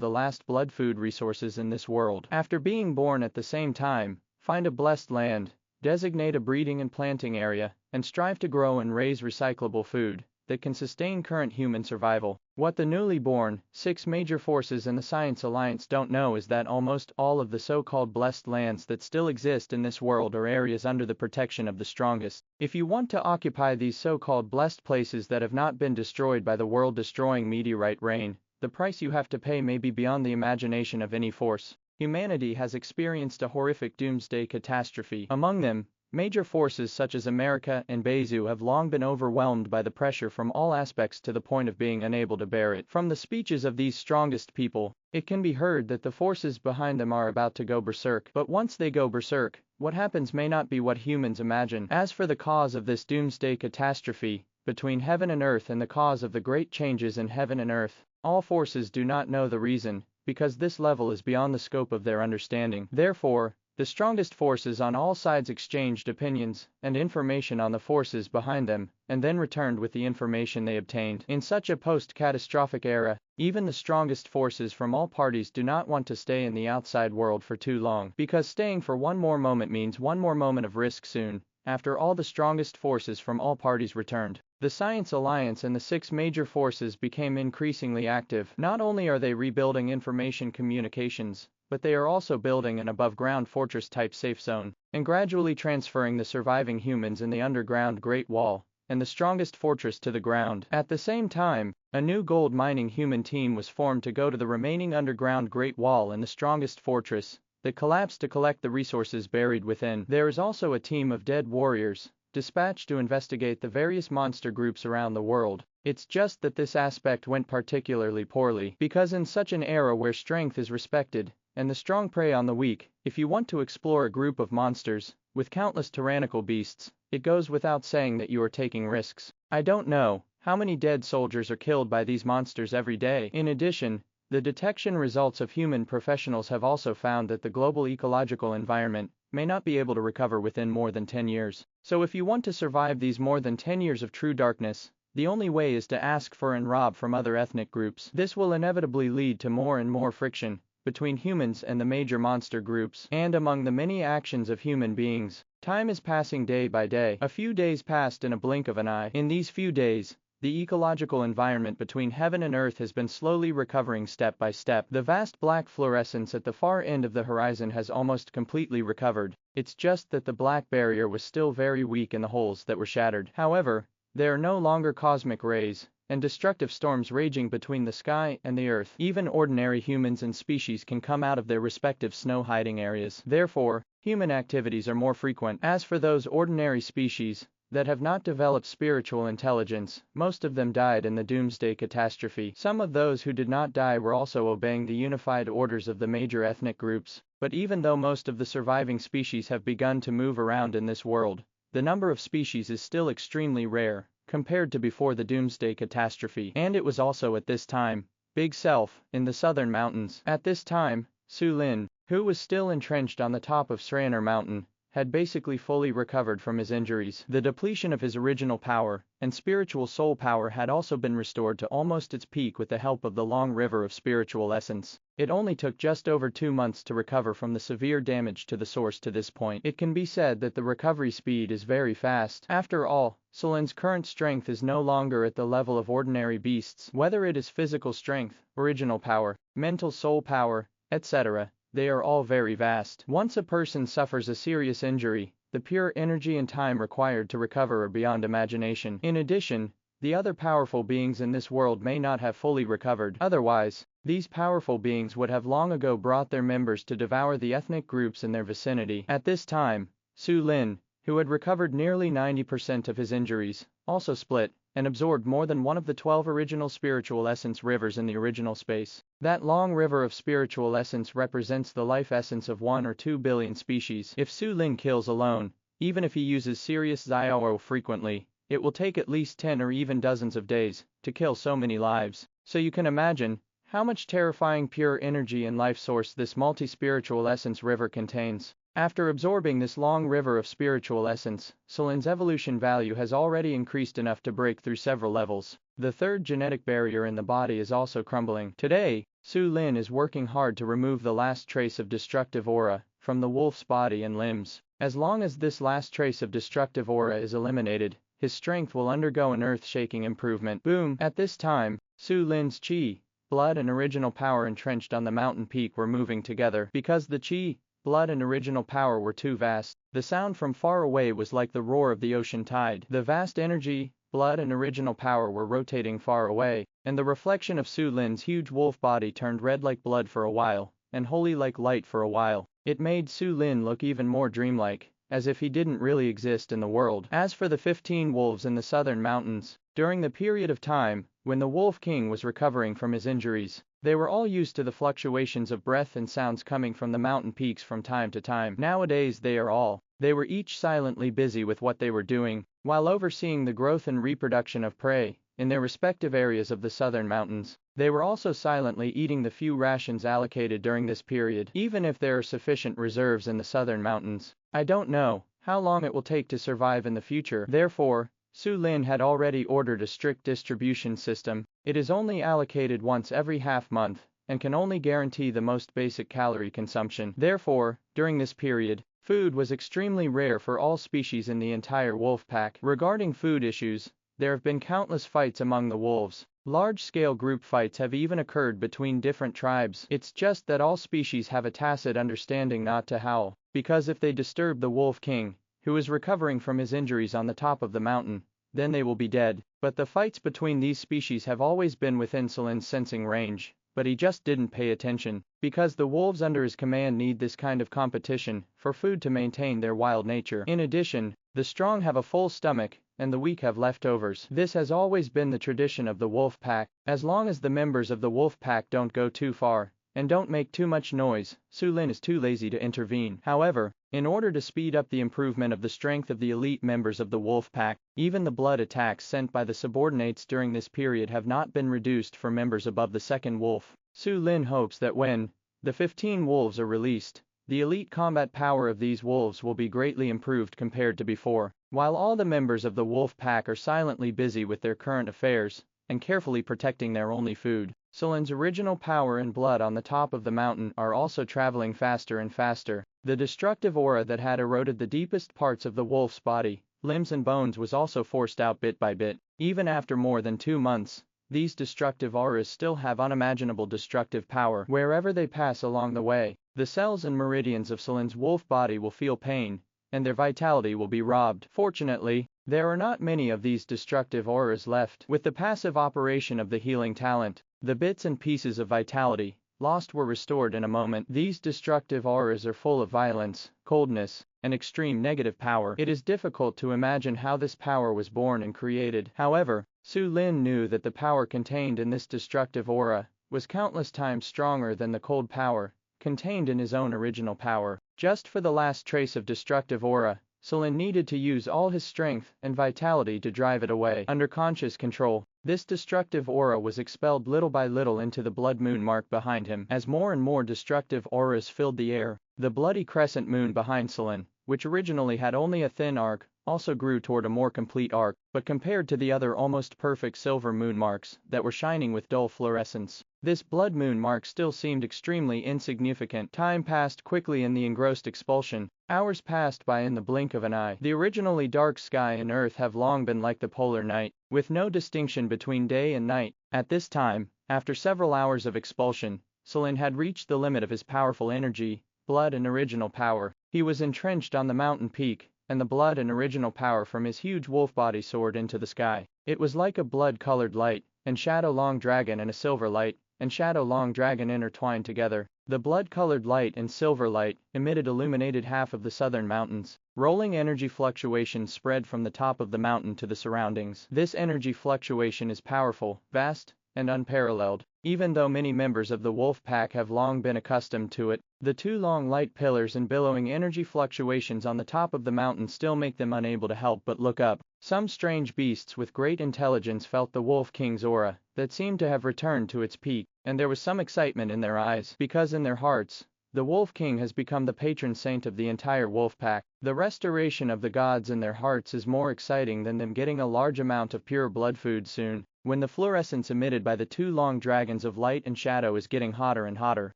S2: the last blood food resources in this world. After being born at the same time, find a blessed land, designate a breeding and planting area, and strive to grow and raise recyclable food that can sustain current human survival. What the newly born 6 major forces in the Science Alliance don't know is that almost all of the so-called blessed lands that still exist in this world are areas under the protection of the strongest. If you want to occupy these so-called blessed places that have not been destroyed by the world-destroying meteorite rain, the price you have to pay may be beyond the imagination of any force. Humanity has experienced a horrific doomsday catastrophe. Among them, major forces such as America and Bezu have long been overwhelmed by the pressure from all aspects to the point of being unable to bear it. From the speeches of these strongest people, it can be heard that the forces behind them are about to go berserk. But once they go berserk, what happens may not be what humans imagine. As for the cause of this doomsday catastrophe, between heaven and earth and the cause of the great changes in heaven and earth, all forces do not know the reason, because this level is beyond the scope of their understanding. Therefore, the strongest forces on all sides exchanged opinions and information on the forces behind them, and then returned with the information they obtained. In such a post-catastrophic era, even the strongest forces from all parties do not want to stay in the outside world for too long, because staying for one more moment means one more moment of risk soon. After all the strongest forces from all parties returned, the Science Alliance and the 6 major forces became increasingly active. Not only are they rebuilding information communications, but they are also building an above-ground fortress-type safe zone, and gradually transferring the surviving humans in the underground Great Wall and the strongest fortress to the ground. At the same time, a new gold mining human team was formed to go to the remaining underground Great Wall and the strongest fortress that collapsed to collect the resources buried within. There is also a team of dead warriors, dispatched to investigate the various monster groups around the world. It's just that this aspect went particularly poorly, because in such an era where strength is respected, and the strong prey on the weak, if you want to explore a group of monsters, with countless tyrannical beasts, it goes without saying that you are taking risks. I don't know how many dead soldiers are killed by these monsters every day. In addition, the detection results of human professionals have also found that the global ecological environment may not be able to recover within more than 10 years. So if you want to survive these more than 10 years of true darkness, the only way is to ask for and rob from other ethnic groups. This will inevitably lead to more and more friction between humans and the major monster groups, and among the many actions of human beings. Time is passing day by day. A few days passed in a blink of an eye. In these few days, the ecological environment between heaven and earth has been slowly recovering step by step. The vast black fluorescence at the far end of the horizon has almost completely recovered. It's just that the black barrier was still very weak in the holes that were shattered. However, there are no longer cosmic rays and destructive storms raging between the sky and the earth. Even ordinary humans and species can come out of their respective snow hiding areas. Therefore, human activities are more frequent. As for those ordinary species that have not developed spiritual intelligence, most of them died in the doomsday catastrophe. Some of those who did not die were also obeying the unified orders of the major ethnic groups. But even though most of the surviving species have begun to move around in this world, the number of species is still extremely rare compared to before the doomsday catastrophe. And it was also at this time, Big Self, in the southern mountains. At this time, Su Lin, who was still entrenched on the top of Sraner Mountain, had basically fully recovered from his injuries. The depletion of his original power and spiritual soul power had also been restored to almost its peak with the help of the long river of spiritual essence. It only took just over 2 months to recover from the severe damage to the source to this point. It can be said that the recovery speed is very fast. After all, Sulin's current strength is no longer at the level of ordinary beasts. Whether it is physical strength, original power, mental soul power, etc., they are all very vast. Once a person suffers a serious injury, the pure energy and time required to recover are beyond imagination. In addition, the other powerful beings in this world may not have fully recovered. Otherwise, these powerful beings would have long ago brought their members to devour the ethnic groups in their vicinity. At this time, Su Lin, who had recovered nearly 90% of his injuries, also split and absorbed more than one of the 12 original spiritual essence rivers in the original space. That long river of spiritual essence represents the life essence of 1 or 2 billion species. If Su Lin kills alone, even if he uses serious Xiao frequently, it will take at least 10 or even dozens of days to kill so many lives. So you can imagine how much terrifying pure energy and life source this multi-spiritual essence river contains. After absorbing this long river of spiritual essence, Sulin's evolution value has already increased enough to break through several levels. The third genetic barrier in the body is also crumbling. Today, Su Lin is working hard to remove the last trace of destructive aura from the wolf's body and limbs. As long as this last trace of destructive aura is eliminated, his strength will undergo an earth-shaking improvement. Boom! At this time, Su Lin's chi, blood and original power entrenched on the mountain peak were moving together. Because the chi, blood and original power were too vast, the sound from far away was like the roar of the ocean tide. The vast energy, blood and original power were rotating far away, and the reflection of Su Lin's huge wolf body turned red like blood for a while, and holy like light for a while. It made Su Lin look even more dreamlike, as if he didn't really exist in the world. As for the 15 wolves in the southern mountains, during the period of time when the Wolf King was recovering from his injuries, they were all used to the fluctuations of breath and sounds coming from the mountain peaks from time to time. Nowadays they were each silently busy with what they were doing, while overseeing the growth and reproduction of prey in their respective areas of the southern mountains. They were also silently eating the few rations allocated during this period, even if there are sufficient reserves in the southern mountains. I don't know how long it will take to survive in the future. Therefore, Su Lin had already ordered a strict distribution system. It is only allocated once every half month, and can only guarantee the most basic calorie consumption. Therefore, during this period, food was extremely rare for all species in the entire wolf pack. Regarding food issues, there have been countless fights among the wolves. Large-scale group fights have even occurred between different tribes. It's just that all species have a tacit understanding not to howl, because if they disturb the Wolf King, who is recovering from his injuries on the top of the mountain, then they will be dead. But the fights between these species have always been within Su Lin's sensing range, but he just didn't pay attention, because the wolves under his command need this kind of competition for food to maintain their wild nature. In addition, the strong have a full stomach, and the weak have leftovers. This has always been the tradition of the wolf pack. As long as the members of the wolf pack don't go too far, and don't make too much noise, Su Lin is too lazy to intervene. However, in order to speed up the improvement of the strength of the elite members of the wolf pack, even the blood attacks sent by the subordinates during this period have not been reduced for members above the second wolf. Su Lin hopes that when the 15 wolves are released, the elite combat power of these wolves will be greatly improved compared to before. While all the members of the wolf pack are silently busy with their current affairs, and carefully protecting their only food, Su Lin's original power and blood on the top of the mountain are also traveling faster and faster. The destructive aura that had eroded the deepest parts of the wolf's body, limbs and bones was also forced out bit by bit. Even after more than 2 months, these destructive auras still have unimaginable destructive power. Wherever they pass along the way, the cells and meridians of Su Lin's wolf body will feel pain, and their vitality will be robbed. Fortunately, there are not many of these destructive auras left. With the passive operation of the healing talent, the bits and pieces of vitality lost were restored in a moment. These destructive auras are full of violence, coldness, and extreme negative power. It is difficult to imagine how this power was born and created. However, Su Lin knew that the power contained in this destructive aura was countless times stronger than the cold power contained in his own original power. Just for the last trace of destructive aura, Su Lin needed to use all his strength and vitality to drive it away. Under conscious control, this destructive aura was expelled little by little into the blood moon mark behind him. As more and more destructive auras filled the air, the bloody crescent moon behind Su Lin, which originally had only a thin arc, also grew toward a more complete arc, but compared to the other almost perfect silver moon marks that were shining with dull fluorescence, this blood moon mark still seemed extremely insignificant. Time passed quickly in the engrossed expulsion. Hours passed by in the blink of an eye. The originally dark sky and earth have long been like the polar night, with no distinction between day and night. At this time, after several hours of expulsion, Su Lin had reached the limit of his powerful energy, blood and original power. He was entrenched on the mountain peak, and the blood and original power from his huge wolf body soared into the sky. It was like a blood-colored light, and shadow long dragon and a silver light, and shadow long dragon intertwined together. The blood-colored light and silver light emitted illuminated half of the southern mountains. Rolling energy fluctuations spread from the top of the mountain to the surroundings. This energy fluctuation is powerful, vast, and unparalleled. Even though many members of the wolf pack have long been accustomed to it, the 2 long light pillars and billowing energy fluctuations on the top of the mountain still make them unable to help but look up. Some strange beasts with great intelligence felt the Wolf King's aura that seemed to have returned to its peak, and there was some excitement in their eyes, because in their hearts, the Wolf King has become the patron saint of the entire wolf pack. The restoration of the gods in their hearts is more exciting than them getting a large amount of pure blood food soon. When the fluorescence emitted by the 2 long dragons of light and shadow is getting hotter and hotter,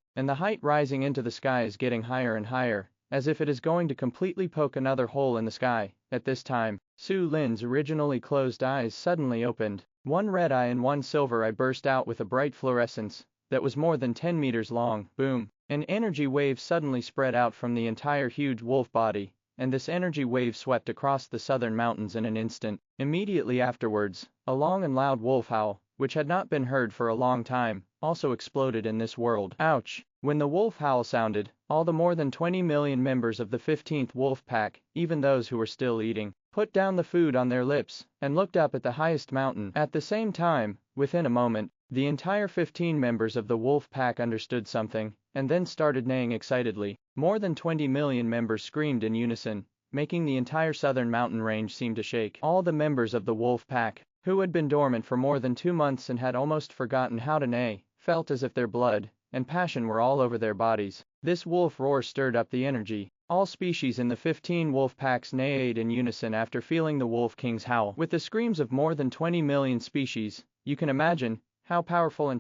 S2: and the height rising into the sky is getting higher and higher, as if it is going to completely poke another hole in the sky. At this time, Su Lin's originally closed eyes suddenly opened. 1 red eye and 1 silver eye burst out with a bright fluorescence that was more than 10 meters long. Boom! An energy wave suddenly spread out from the entire huge wolf body, and this energy wave swept across the southern mountains in an instant. Immediately afterwards, a long and loud wolf howl, which had not been heard for a long time, also exploded in this world. Ouch! When the wolf howl sounded, all the more than 20 million members of the 15th wolf pack, even those who were still eating, put down the food on their lips and looked up at the highest mountain. At the same time, within a moment, the entire 15 members of the wolf pack understood something, and then started neighing excitedly. More than 20 million members screamed in unison, making the entire southern mountain range seem to shake. All the members of the wolf pack, who had been dormant for more than 2 months and had almost forgotten how to neigh, felt as if their blood and passion were all over their bodies. This wolf roar stirred up the energy. All species in the 15 wolf packs neighed in unison after feeling the wolf king's howl. With the screams of more than 20 million species, you can imagine how powerful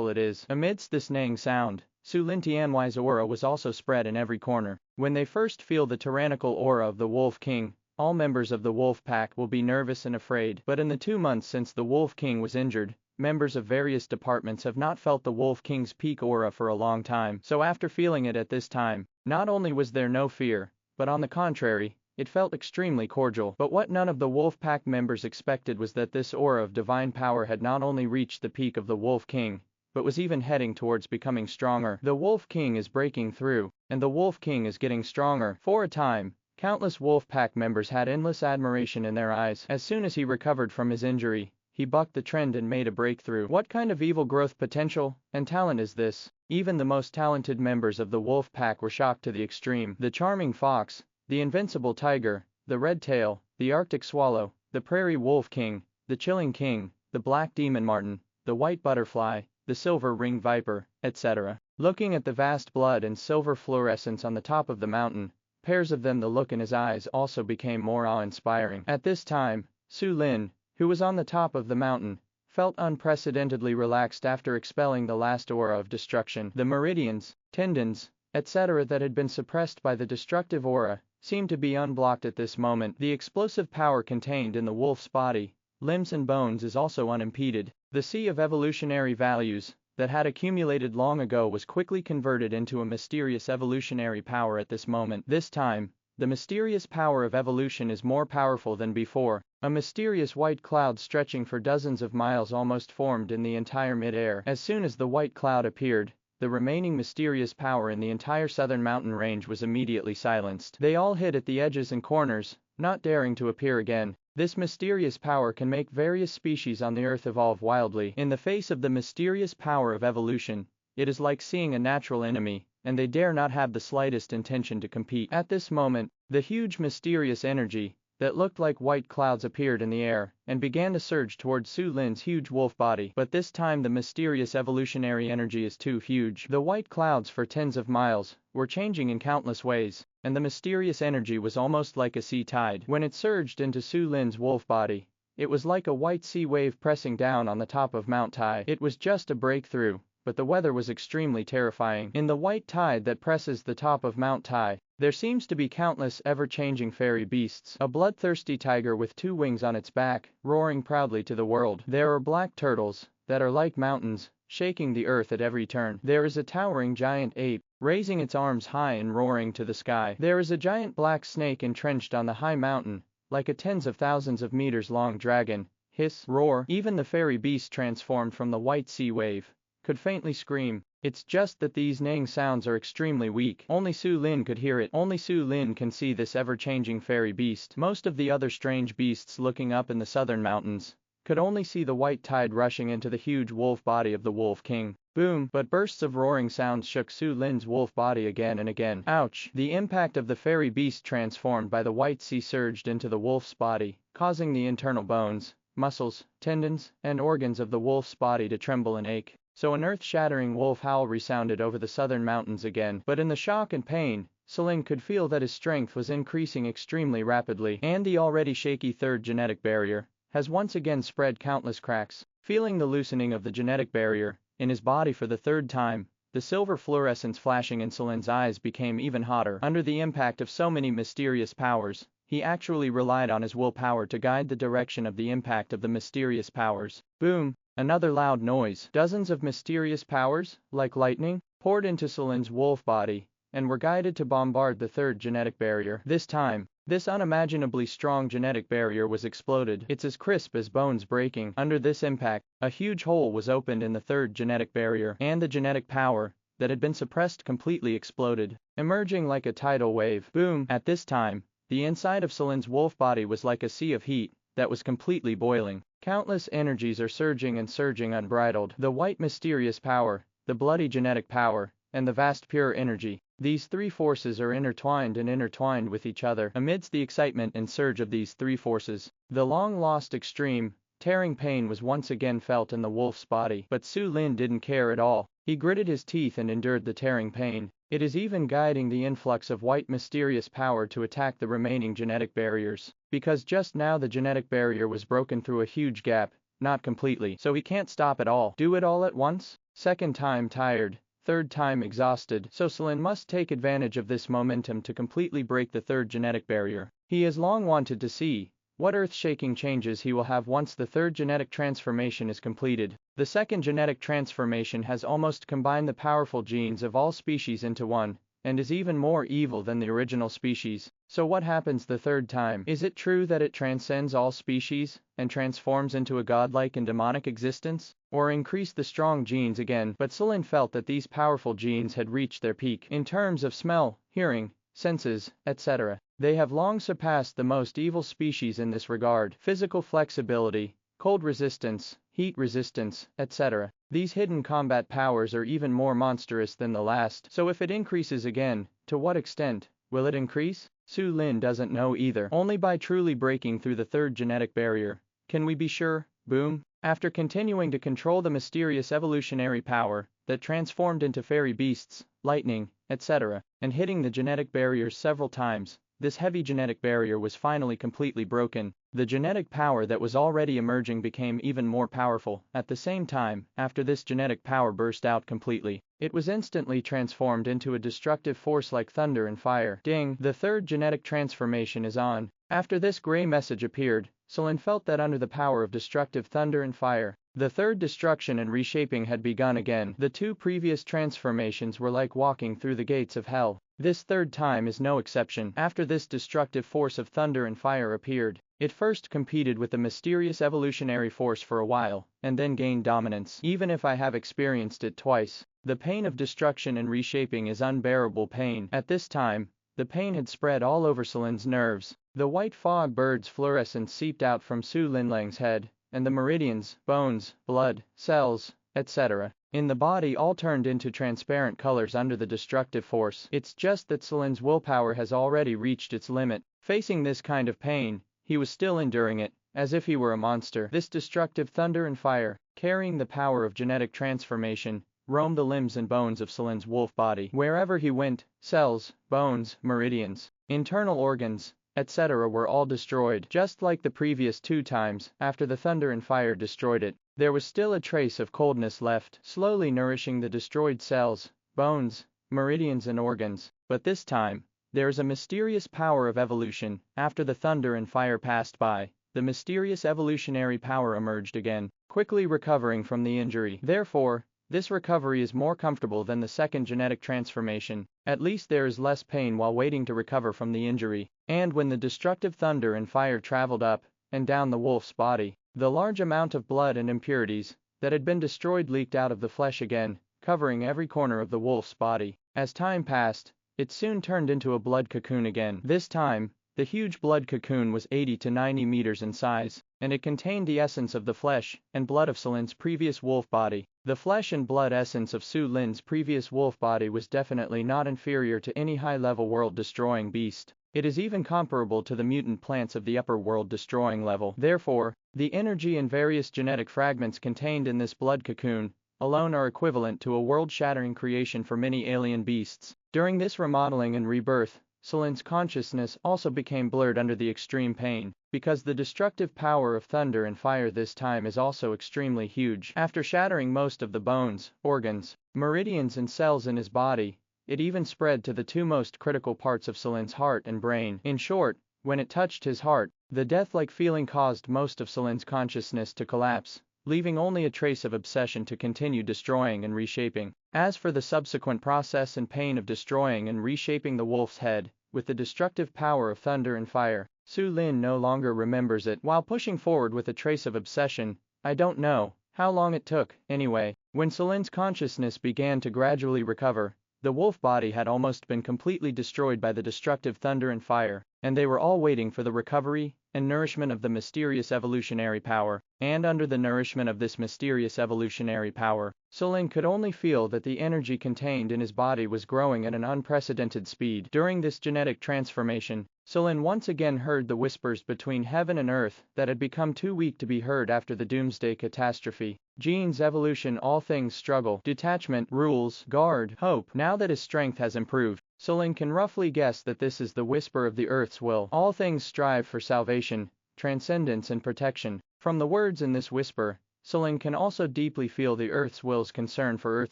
S2: it is. Amidst this neighing sound, Su Lin Tianhui's aura was also spread in every corner. When they first feel the tyrannical aura of the wolf king, all members of the wolf pack will be nervous and afraid. But in the 2 months since the wolf king was injured, members of various departments have not felt the wolf king's peak aura for a long time. So after feeling it at this time, not only was there no fear, but on the contrary, it felt extremely cordial. But what none of the wolf pack members expected was that this aura of divine power had not only reached the peak of the wolf king, but was even heading towards becoming stronger. The wolf king is breaking through, and the wolf king is getting stronger. For a time, countless wolf pack members had endless admiration in their eyes. As soon as he recovered from his injury, he bucked the trend and made a breakthrough. What kind of evil growth potential and talent is this? Even the most talented members of the wolf pack were shocked to the extreme. The charming fox, the invincible tiger, the red tail, the arctic swallow, the prairie wolf king, the chilling king, the black demon marten, the white butterfly, the silver ringed viper, etc. Looking at the vast blood and silver fluorescence on the top of the mountain, pairs of them, the look in his eyes also became more awe-inspiring. At this time, Su Lin, who was on the top of the mountain, felt unprecedentedly relaxed after expelling the last aura of destruction. The meridians, tendons, etc. that had been suppressed by the destructive aura seemed to be unblocked at this moment. The explosive power contained in the wolf's body, limbs and bones is also unimpeded. The sea of evolutionary values that had accumulated long ago was quickly converted into a mysterious evolutionary power at this moment. This time, the mysterious power of evolution is more powerful than before. A mysterious white cloud stretching for dozens of miles almost formed in the entire mid-air. As soon as the white cloud appeared, the remaining mysterious power in the entire southern mountain range was immediately silenced. They all hid at the edges and corners, not daring to appear again. This mysterious power can make various species on the earth evolve wildly. In the face of the mysterious power of evolution, it is like seeing a natural enemy, and they dare not have the slightest intention to compete. At this moment, the huge mysterious energy that looked like white clouds appeared in the air and began to surge towards Su Lin's huge wolf body. But this time the mysterious evolutionary energy is too huge. The white clouds for tens of miles were changing in countless ways, and the mysterious energy was almost like a sea tide. When it surged into Su Lin's wolf body, it was like a white sea wave pressing down on the top of Mount Tai. It was just a breakthrough, but the weather was extremely terrifying. In the white tide that presses the top of Mount Tai, there seems to be countless ever-changing fairy beasts. A bloodthirsty tiger with 2 wings on its back, roaring proudly to the world. There are black turtles that are like mountains, shaking the earth at every turn. There is a towering giant ape, raising its arms high and roaring to the sky. There is a giant black snake entrenched on the high mountain, like a tens of thousands of meters long dragon. Hiss, roar. Even the fairy beast transformed from the white sea wave could faintly scream. It's just that these neighing sounds are extremely weak. Only Su Lin could hear it. Only Su Lin can see this ever-changing fairy beast. Most of the other strange beasts looking up in the southern mountains could only see the white tide rushing into the huge wolf body of the wolf king. Boom! But bursts of roaring sounds shook Su Lin's wolf body again and again. Ouch! The impact of the fairy beast transformed by the white sea surged into the wolf's body, causing the internal bones, muscles, tendons, and organs of the wolf's body to tremble and ache. So an earth-shattering wolf howl resounded over the southern mountains again. But in the shock and pain, Su Lin could feel that his strength was increasing extremely rapidly, and the already shaky third genetic barrier has once again spread countless cracks. Feeling the loosening of the genetic barrier in his body for the 3rd time, the silver fluorescence flashing in Su Lin's eyes became even hotter. Under the impact of so many mysterious powers, he actually relied on his willpower to guide the direction of the impact of the mysterious powers. Boom! Another loud noise. Dozens of mysterious powers, like lightning, poured into Su Lin's wolf body, and were guided to bombard the third genetic barrier. This time, this unimaginably strong genetic barrier was exploded. It's as crisp as bones breaking. Under this impact, a huge hole was opened in the third genetic barrier, and the genetic power that had been suppressed completely exploded, emerging like a tidal wave. Boom! At this time, the inside of Selin's wolf body was like a sea of heat that was completely boiling. Countless energies are surging and surging unbridled. The white mysterious power, the bloody genetic power, and the vast pure energy. These three forces are intertwined with each other. Amidst the excitement and surge of these three forces, the long-lost extreme, tearing pain was once again felt in the wolf's body. But Su Lin didn't care at all. He gritted his teeth and endured the tearing pain. It is even guiding the influx of white mysterious power to attack the remaining genetic barriers. Because just now the genetic barrier was broken through a huge gap, not completely. So he can't stop at all. Do it all at once? Second time tired. Third time exhausted. So Selin must take advantage of this momentum to completely break the third genetic barrier. He has long wanted to see what earth-shaking changes he will have once the third genetic transformation is completed. The second genetic transformation has almost combined the powerful genes of all species into one, and is even more evil than the original species. So what happens the third time? Is it true that it transcends all species, and transforms into a godlike and demonic existence? Or increase the strong genes again? But Selin felt that these powerful genes had reached their peak. In terms of smell, hearing, senses, etc. They have long surpassed the most evil species in this regard. Physical flexibility, cold resistance, heat resistance, etc. These hidden combat powers are even more monstrous than the last. So if it increases again, to what extent will it increase? Su Lin doesn't know either. Only by truly breaking through the third genetic barrier can we be sure. Boom. After continuing to control the mysterious evolutionary power that transformed into fairy beasts, lightning, etc., and hitting the genetic barriers several times, this heavy genetic barrier was finally completely broken. The genetic power that was already emerging became even more powerful. At the same time, after this genetic power burst out completely, it was instantly transformed into a destructive force like thunder and fire. Ding! The third genetic transformation is on. After this gray message appeared, Selin felt that under the power of destructive thunder and fire, the third destruction and reshaping had begun again. The two previous transformations were like walking through the gates of hell. This third time is no exception. After this destructive force of thunder and fire appeared, it first competed with the mysterious evolutionary force for a while, and then gained dominance. Even if I have experienced it twice, the pain of destruction and reshaping is unbearable pain. At this time, the pain had spread all over Selin's nerves. The white fog bird's fluorescence seeped out from Su Linlang's head, and the meridians, bones, blood, cells, etc. in the body all turned into transparent colors under the destructive force. It's just that Selin's willpower has already reached its limit. Facing this kind of pain, he was still enduring it, as if he were a monster. This destructive thunder and fire, carrying the power of genetic transformation, roamed the limbs and bones of Selin's wolf body. Wherever he went, cells, bones, meridians, internal organs, etc. were all destroyed. Just like the previous two times, after the thunder and fire destroyed it, there was still a trace of coldness left, slowly nourishing the destroyed cells, bones, meridians and organs. But this time, there is a mysterious power of evolution. After the thunder and fire passed by, the mysterious evolutionary power emerged again, quickly recovering from the injury. Therefore, this recovery is more comfortable than the second genetic transformation. At least there is less pain while waiting to recover from the injury. And when the destructive thunder and fire traveled up and down the wolf's body, the large amount of blood and impurities that had been destroyed leaked out of the flesh again, covering every corner of the wolf's body. As time passed, it soon turned into a blood cocoon again. This time, the huge blood cocoon was 80 to 90 meters in size, and it contained the essence of the flesh and blood of Selin's previous wolf body. The flesh and blood essence of Su Lin's previous wolf body was definitely not inferior to any high-level world-destroying beast. It is even comparable to the mutant plants of the upper world-destroying level. Therefore, the energy and various genetic fragments contained in this blood cocoon alone are equivalent to a world-shattering creation for many alien beasts. During this remodeling and rebirth, Selin's consciousness also became blurred under the extreme pain, because the destructive power of thunder and fire this time is also extremely huge. After shattering most of the bones, organs, meridians and cells in his body, it even spread to the two most critical parts of Selin's heart and brain. In short, when it touched his heart, the death-like feeling caused most of Selin's consciousness to collapse, leaving only a trace of obsession to continue destroying and reshaping. As for the subsequent process and pain of destroying and reshaping the wolf's head, with the destructive power of thunder and fire, Su Lin no longer remembers it. While pushing forward with a trace of obsession, I don't know how long it took, anyway. When Su Lin's consciousness began to gradually recover, the wolf body had almost been completely destroyed by the destructive thunder and fire, and they were all waiting for the recovery and nourishment of the mysterious evolutionary power. And under the nourishment of this mysterious evolutionary power, Su Lin could only feel that the energy contained in his body was growing at an unprecedented speed. During this genetic transformation, Su Lin once again heard the whispers between heaven and earth that had become too weak to be heard after the doomsday catastrophe. Genes, evolution, all things struggle, detachment, rules, guard, hope. Now that his strength has improved, Su Lin can roughly guess that this is the whisper of the earth's will. All things strive for salvation, transcendence and protection. From the words in this whisper, Su Lin can also deeply feel the earth's will's concern for earth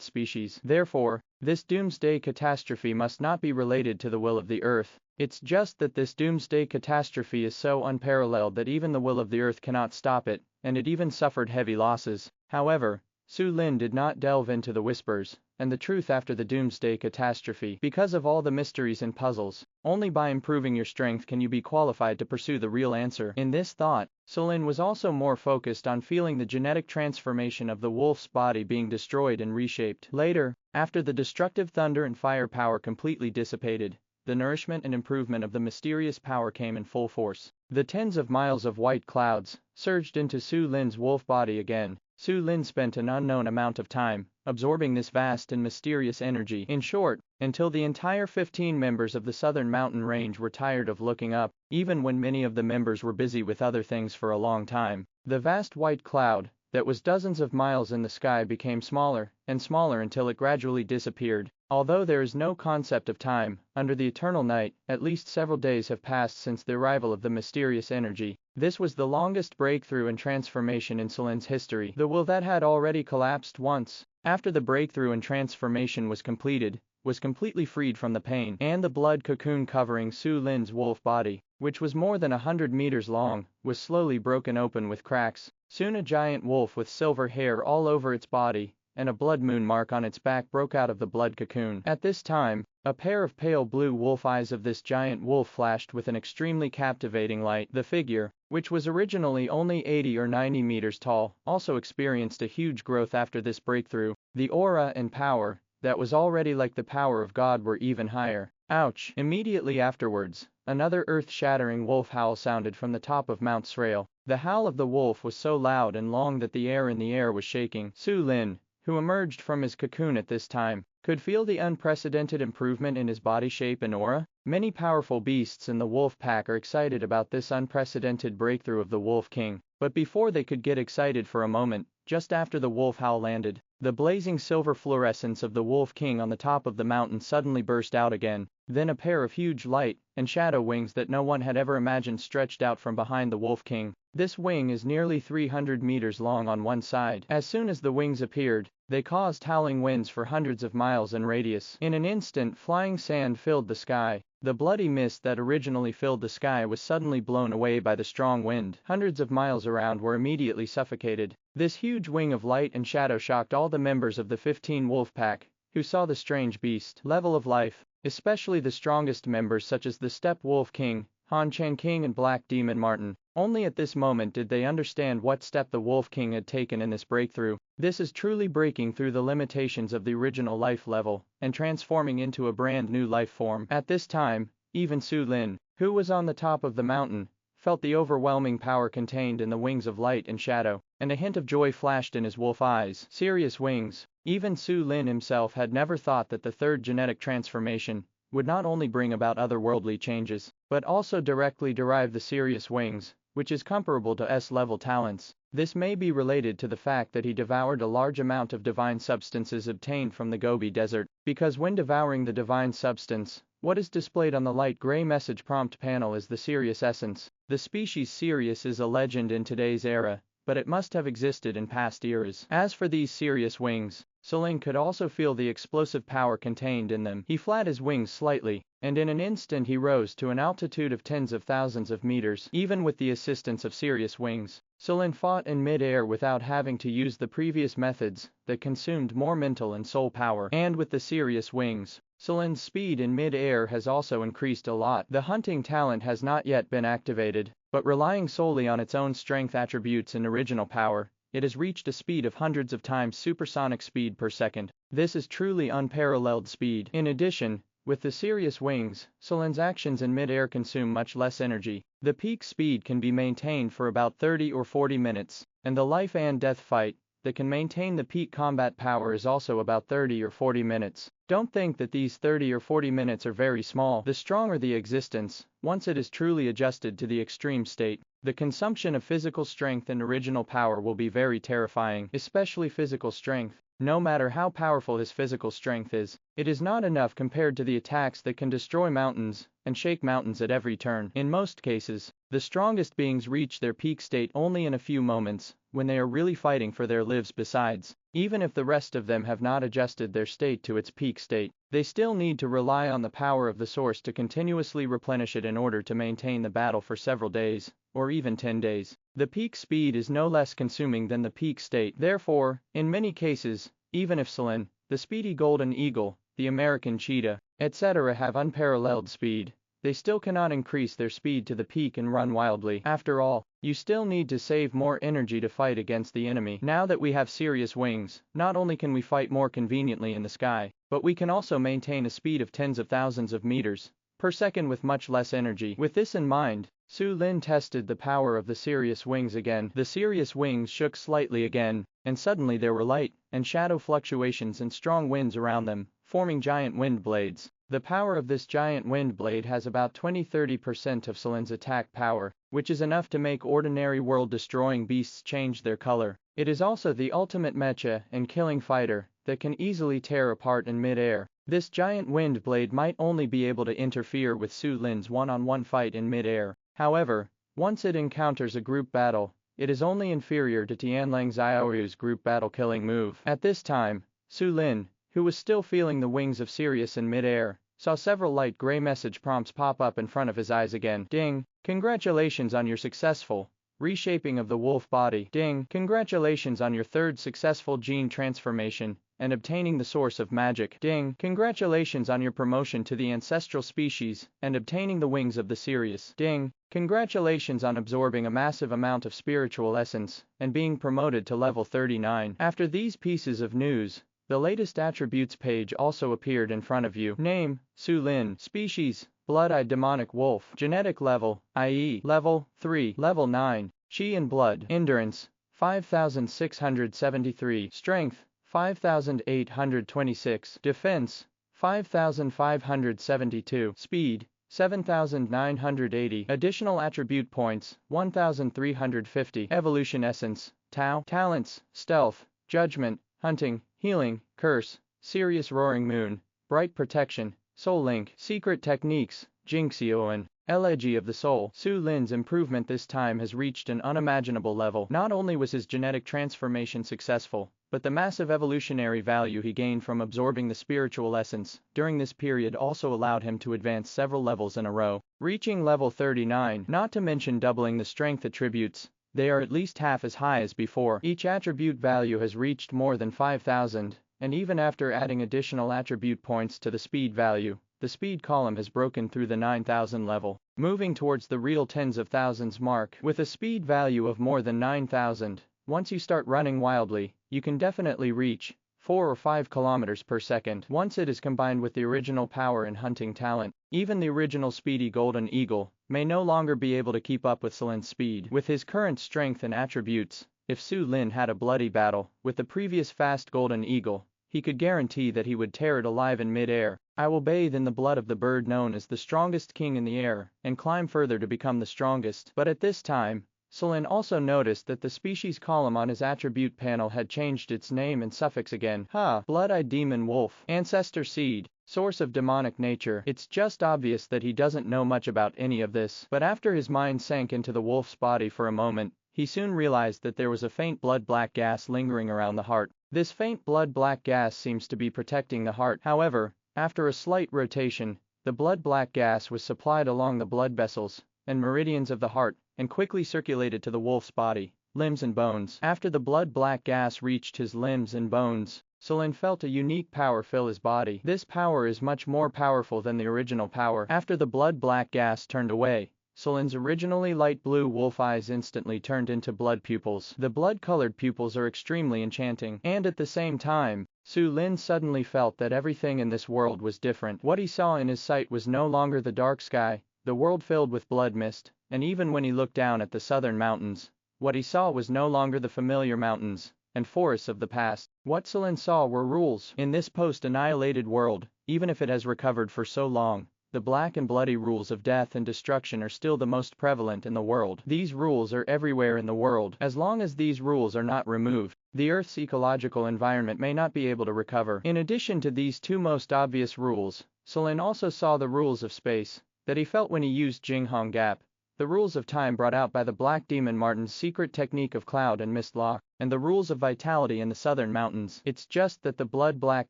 S2: species. Therefore, this doomsday catastrophe must not be related to the will of the earth. It's just that this doomsday catastrophe is so unparalleled that even the will of the earth cannot stop it, and it even suffered heavy losses. However, Su Lin did not delve into the whispers and the truth after the doomsday catastrophe. Because of all the mysteries and puzzles, only by improving your strength can you be qualified to pursue the real answer. In this thought, Su Lin was also more focused on feeling the genetic transformation of the wolf's body being destroyed and reshaped. Later, after the destructive thunder and fire power completely dissipated, the nourishment and improvement of the mysterious power came in full force. The tens of miles of white clouds surged into Su Lin's wolf body again. Su Lin spent an unknown amount of time absorbing this vast and mysterious energy. In short, until the entire 15 members of the southern mountain range were tired of looking up, even when many of the members were busy with other things for a long time. The vast white cloud that was dozens of miles in the sky became smaller and smaller until it gradually disappeared. Although there is no concept of time, under the eternal night, at least several days have passed since the arrival of the mysterious energy. This was the longest breakthrough and transformation in Su Lin's history. The will that had already collapsed once, after the breakthrough and transformation was completed, was completely freed from the pain, and the blood cocoon covering Su Lin's wolf body, which was more than 100 meters long, was slowly broken open with cracks. Soon a giant wolf with silver hair all over its body and a blood moon mark on its back broke out of the blood cocoon. At this time, a pair of pale blue wolf eyes of this giant wolf flashed with an extremely captivating light. The figure, which was originally only 80 or 90 meters tall, also experienced a huge growth after this breakthrough. The aura and power that was already like the power of God were even higher. Ouch! Immediately afterwards, another earth-shattering wolf howl sounded from the top of Mount Srail. The howl of the wolf was so loud and long that the air was shaking. Su Lin, who emerged from his cocoon at this time, could feel the unprecedented improvement in his body shape and aura. Many powerful beasts in the wolf pack are excited about this unprecedented breakthrough of the Wolf King, but before they could get excited for a moment, just after the wolf howl landed, the blazing silver fluorescence of the Wolf King on the top of the mountain suddenly burst out again. Then a pair of huge light and shadow wings that no one had ever imagined stretched out from behind the Wolf King. This wing is nearly 300 meters long on one side. As soon as the wings appeared, they caused howling winds for hundreds of miles in radius. In an instant, flying sand filled the sky. The bloody mist that originally filled the sky was suddenly blown away by the strong wind. Hundreds of miles around were immediately suffocated. This huge wing of light and shadow shocked all the members of the 15 wolf pack, who saw the strange beast level of life, especially the strongest members such as the Steppe Wolf King, Han Chan King and Black Demon Martin. Only at this moment did they understand what step the Wolf King had taken in this breakthrough. This is truly breaking through the limitations of the original life level and transforming into a brand new life form. At this time, even Su Lin, who was on the top of the mountain, felt the overwhelming power contained in the wings of light and shadow, and a hint of joy flashed in his wolf eyes. Serious wings. Even Su Lin himself had never thought that the third genetic transformation would not only bring about otherworldly changes, but also directly derive the serious wings, which is comparable to S-level talents. This may be related to the fact that he devoured a large amount of divine substances obtained from the Gobi Desert, because when devouring the divine substance, what is displayed on the light gray message prompt panel is the Sirius essence. The species Sirius is a legend in today's era, but it must have existed in past eras. As for these Sirius wings, Su Lin could also feel the explosive power contained in them. He flapped his wings slightly, and in an instant he rose to an altitude of tens of thousands of meters. Even with the assistance of Sirius wings, Sulin fought in mid-air without having to use the previous methods that consumed more mental and soul power. And with the serious wings, Sulin's speed in mid-air has also increased a lot. The hunting talent has not yet been activated, but relying solely on its own strength attributes and original power, it has reached a speed of hundreds of times supersonic speed per second. This is truly unparalleled speed. In addition, with the serious wings, Sulin's actions in mid-air consume much less energy. The peak speed can be maintained for about 30 or 40 minutes, and the life and death fight that can maintain the peak combat power is also about 30 or 40 minutes. Don't think that these 30 or 40 minutes are very small. The stronger the existence, once it is truly adjusted to the extreme state, the consumption of physical strength and original power will be very terrifying, especially physical strength. No matter how powerful his physical strength is, it is not enough compared to the attacks that can destroy mountains and shake mountains at every turn. In most cases, the strongest beings reach their peak state only in a few moments, when they are really fighting for their lives. Besides, even if the rest of them have not adjusted their state to its peak state, they still need to rely on the power of the source to continuously replenish it in order to maintain the battle for several days, or even 10 days. The peak speed is no less consuming than the peak state. Therefore, in many cases, even if Sulin, the speedy golden eagle, the American cheetah, etc. have unparalleled speed, they still cannot increase their speed to the peak and run wildly. After all, you still need to save more energy to fight against the enemy. Now that we have serious wings, not only can we fight more conveniently in the sky, but we can also maintain a speed of tens of thousands of meters per second with much less energy. With this in mind, Su Lin tested the power of the serious wings again. The serious wings shook slightly again, and suddenly there were light and shadow fluctuations and strong winds around them, forming giant wind blades. The power of this giant wind blade has about 20–30% of Sulin's attack power, which is enough to make ordinary world-destroying beasts change their color. It is also the ultimate mecha and killing fighter that can easily tear apart in mid-air. This giant wind blade might only be able to interfere with Su Lin's one-on-one fight in mid-air. However, once it encounters a group battle, it is only inferior to Tianlang Xiaoyu's group battle killing move. At this time, Su Lin, who was still feeling the wings of Sirius in mid-air, saw several light gray message prompts pop up in front of his eyes again. Ding! Congratulations on your successful reshaping of the wolf body. Ding! Congratulations on your third successful gene transformation and obtaining the source of magic. Ding! Congratulations on your promotion to the ancestral species and obtaining the wings of the Sirius. Ding! Congratulations on absorbing a massive amount of spiritual essence and being promoted to level 39. After these pieces of news, the latest attributes page also appeared in front of you. Name, Su Lin. Species, blood-eyed demonic wolf. Genetic level, i.e. level 3, level 9. Chi and blood. Endurance, 5673. Strength, 5826. Defense, 5572. Speed, 7980. Additional attribute points, 1350. Evolution essence, Tao. Talents, stealth, judgment, hunting, healing, curse, serious roaring moon, bright protection, soul link. Secret techniques, Jingxiuan, elegy of the soul. Su Lin's improvement this time has reached an unimaginable level. Not only was his genetic transformation successful, but the massive evolutionary value he gained from absorbing the spiritual essence during this period also allowed him to advance several levels in a row, reaching level 39. Not to mention doubling the strength attributes, they are at least half as high as before. Each attribute value has reached more than 5,000, and even after adding additional attribute points to the speed value, the speed column has broken through the 9,000 level, moving towards the real tens of thousands mark. With a speed value of more than 9,000, once you start running wildly, you can definitely reach 4 or 5 kilometers per second. Once it is combined with the original power and hunting talent, even the original speedy golden eagle may no longer be able to keep up with Sulin's speed. With his current strength and attributes, if Su Lin had a bloody battle with the previous fast golden eagle, he could guarantee that he would tear it alive in mid-air. I will bathe in the blood of the bird known as the strongest king in the air, and climb further to become the strongest. But at this time, Su Lin also noticed that the species column on his attribute panel had changed its name and suffix again. Blood-eyed demon wolf. Ancestor seed. Source of demonic nature. It's just obvious that he doesn't know much about any of this. But after his mind sank into the wolf's body for a moment, he soon realized that there was a faint blood-black gas lingering around the heart. This faint blood-black gas seems to be protecting the heart. However, after a slight rotation, the blood-black gas was supplied along the blood vessels and meridians of the heart, and quickly circulated to the wolf's body, limbs and bones. After the blood-black gas reached his limbs and bones, Sulin felt a unique power fill his body. This power is much more powerful than the original power. After the blood-black gas turned away, Sulin's originally light blue wolf eyes instantly turned into blood pupils. The blood-colored pupils are extremely enchanting, and at the same time, Sulin suddenly felt that everything in this world was different. What he saw in his sight was no longer the dark sky, the world filled with blood mist, and even when he looked down at the southern mountains, what he saw was no longer the familiar mountains and forests of the past. What Sulin saw were rules. In this post-annihilated world, even if it has recovered for so long, the black and bloody rules of death and destruction are still the most prevalent in the world. These rules are everywhere in the world. As long as these rules are not removed, the Earth's ecological environment may not be able to recover. In addition to these two most obvious rules, Sulin also saw the rules of space that he felt when he used Jinghong Gap, the rules of time brought out by the Black Demon Martin's secret technique of cloud and mist lock, and the rules of vitality in the southern mountains. It's just that the blood-black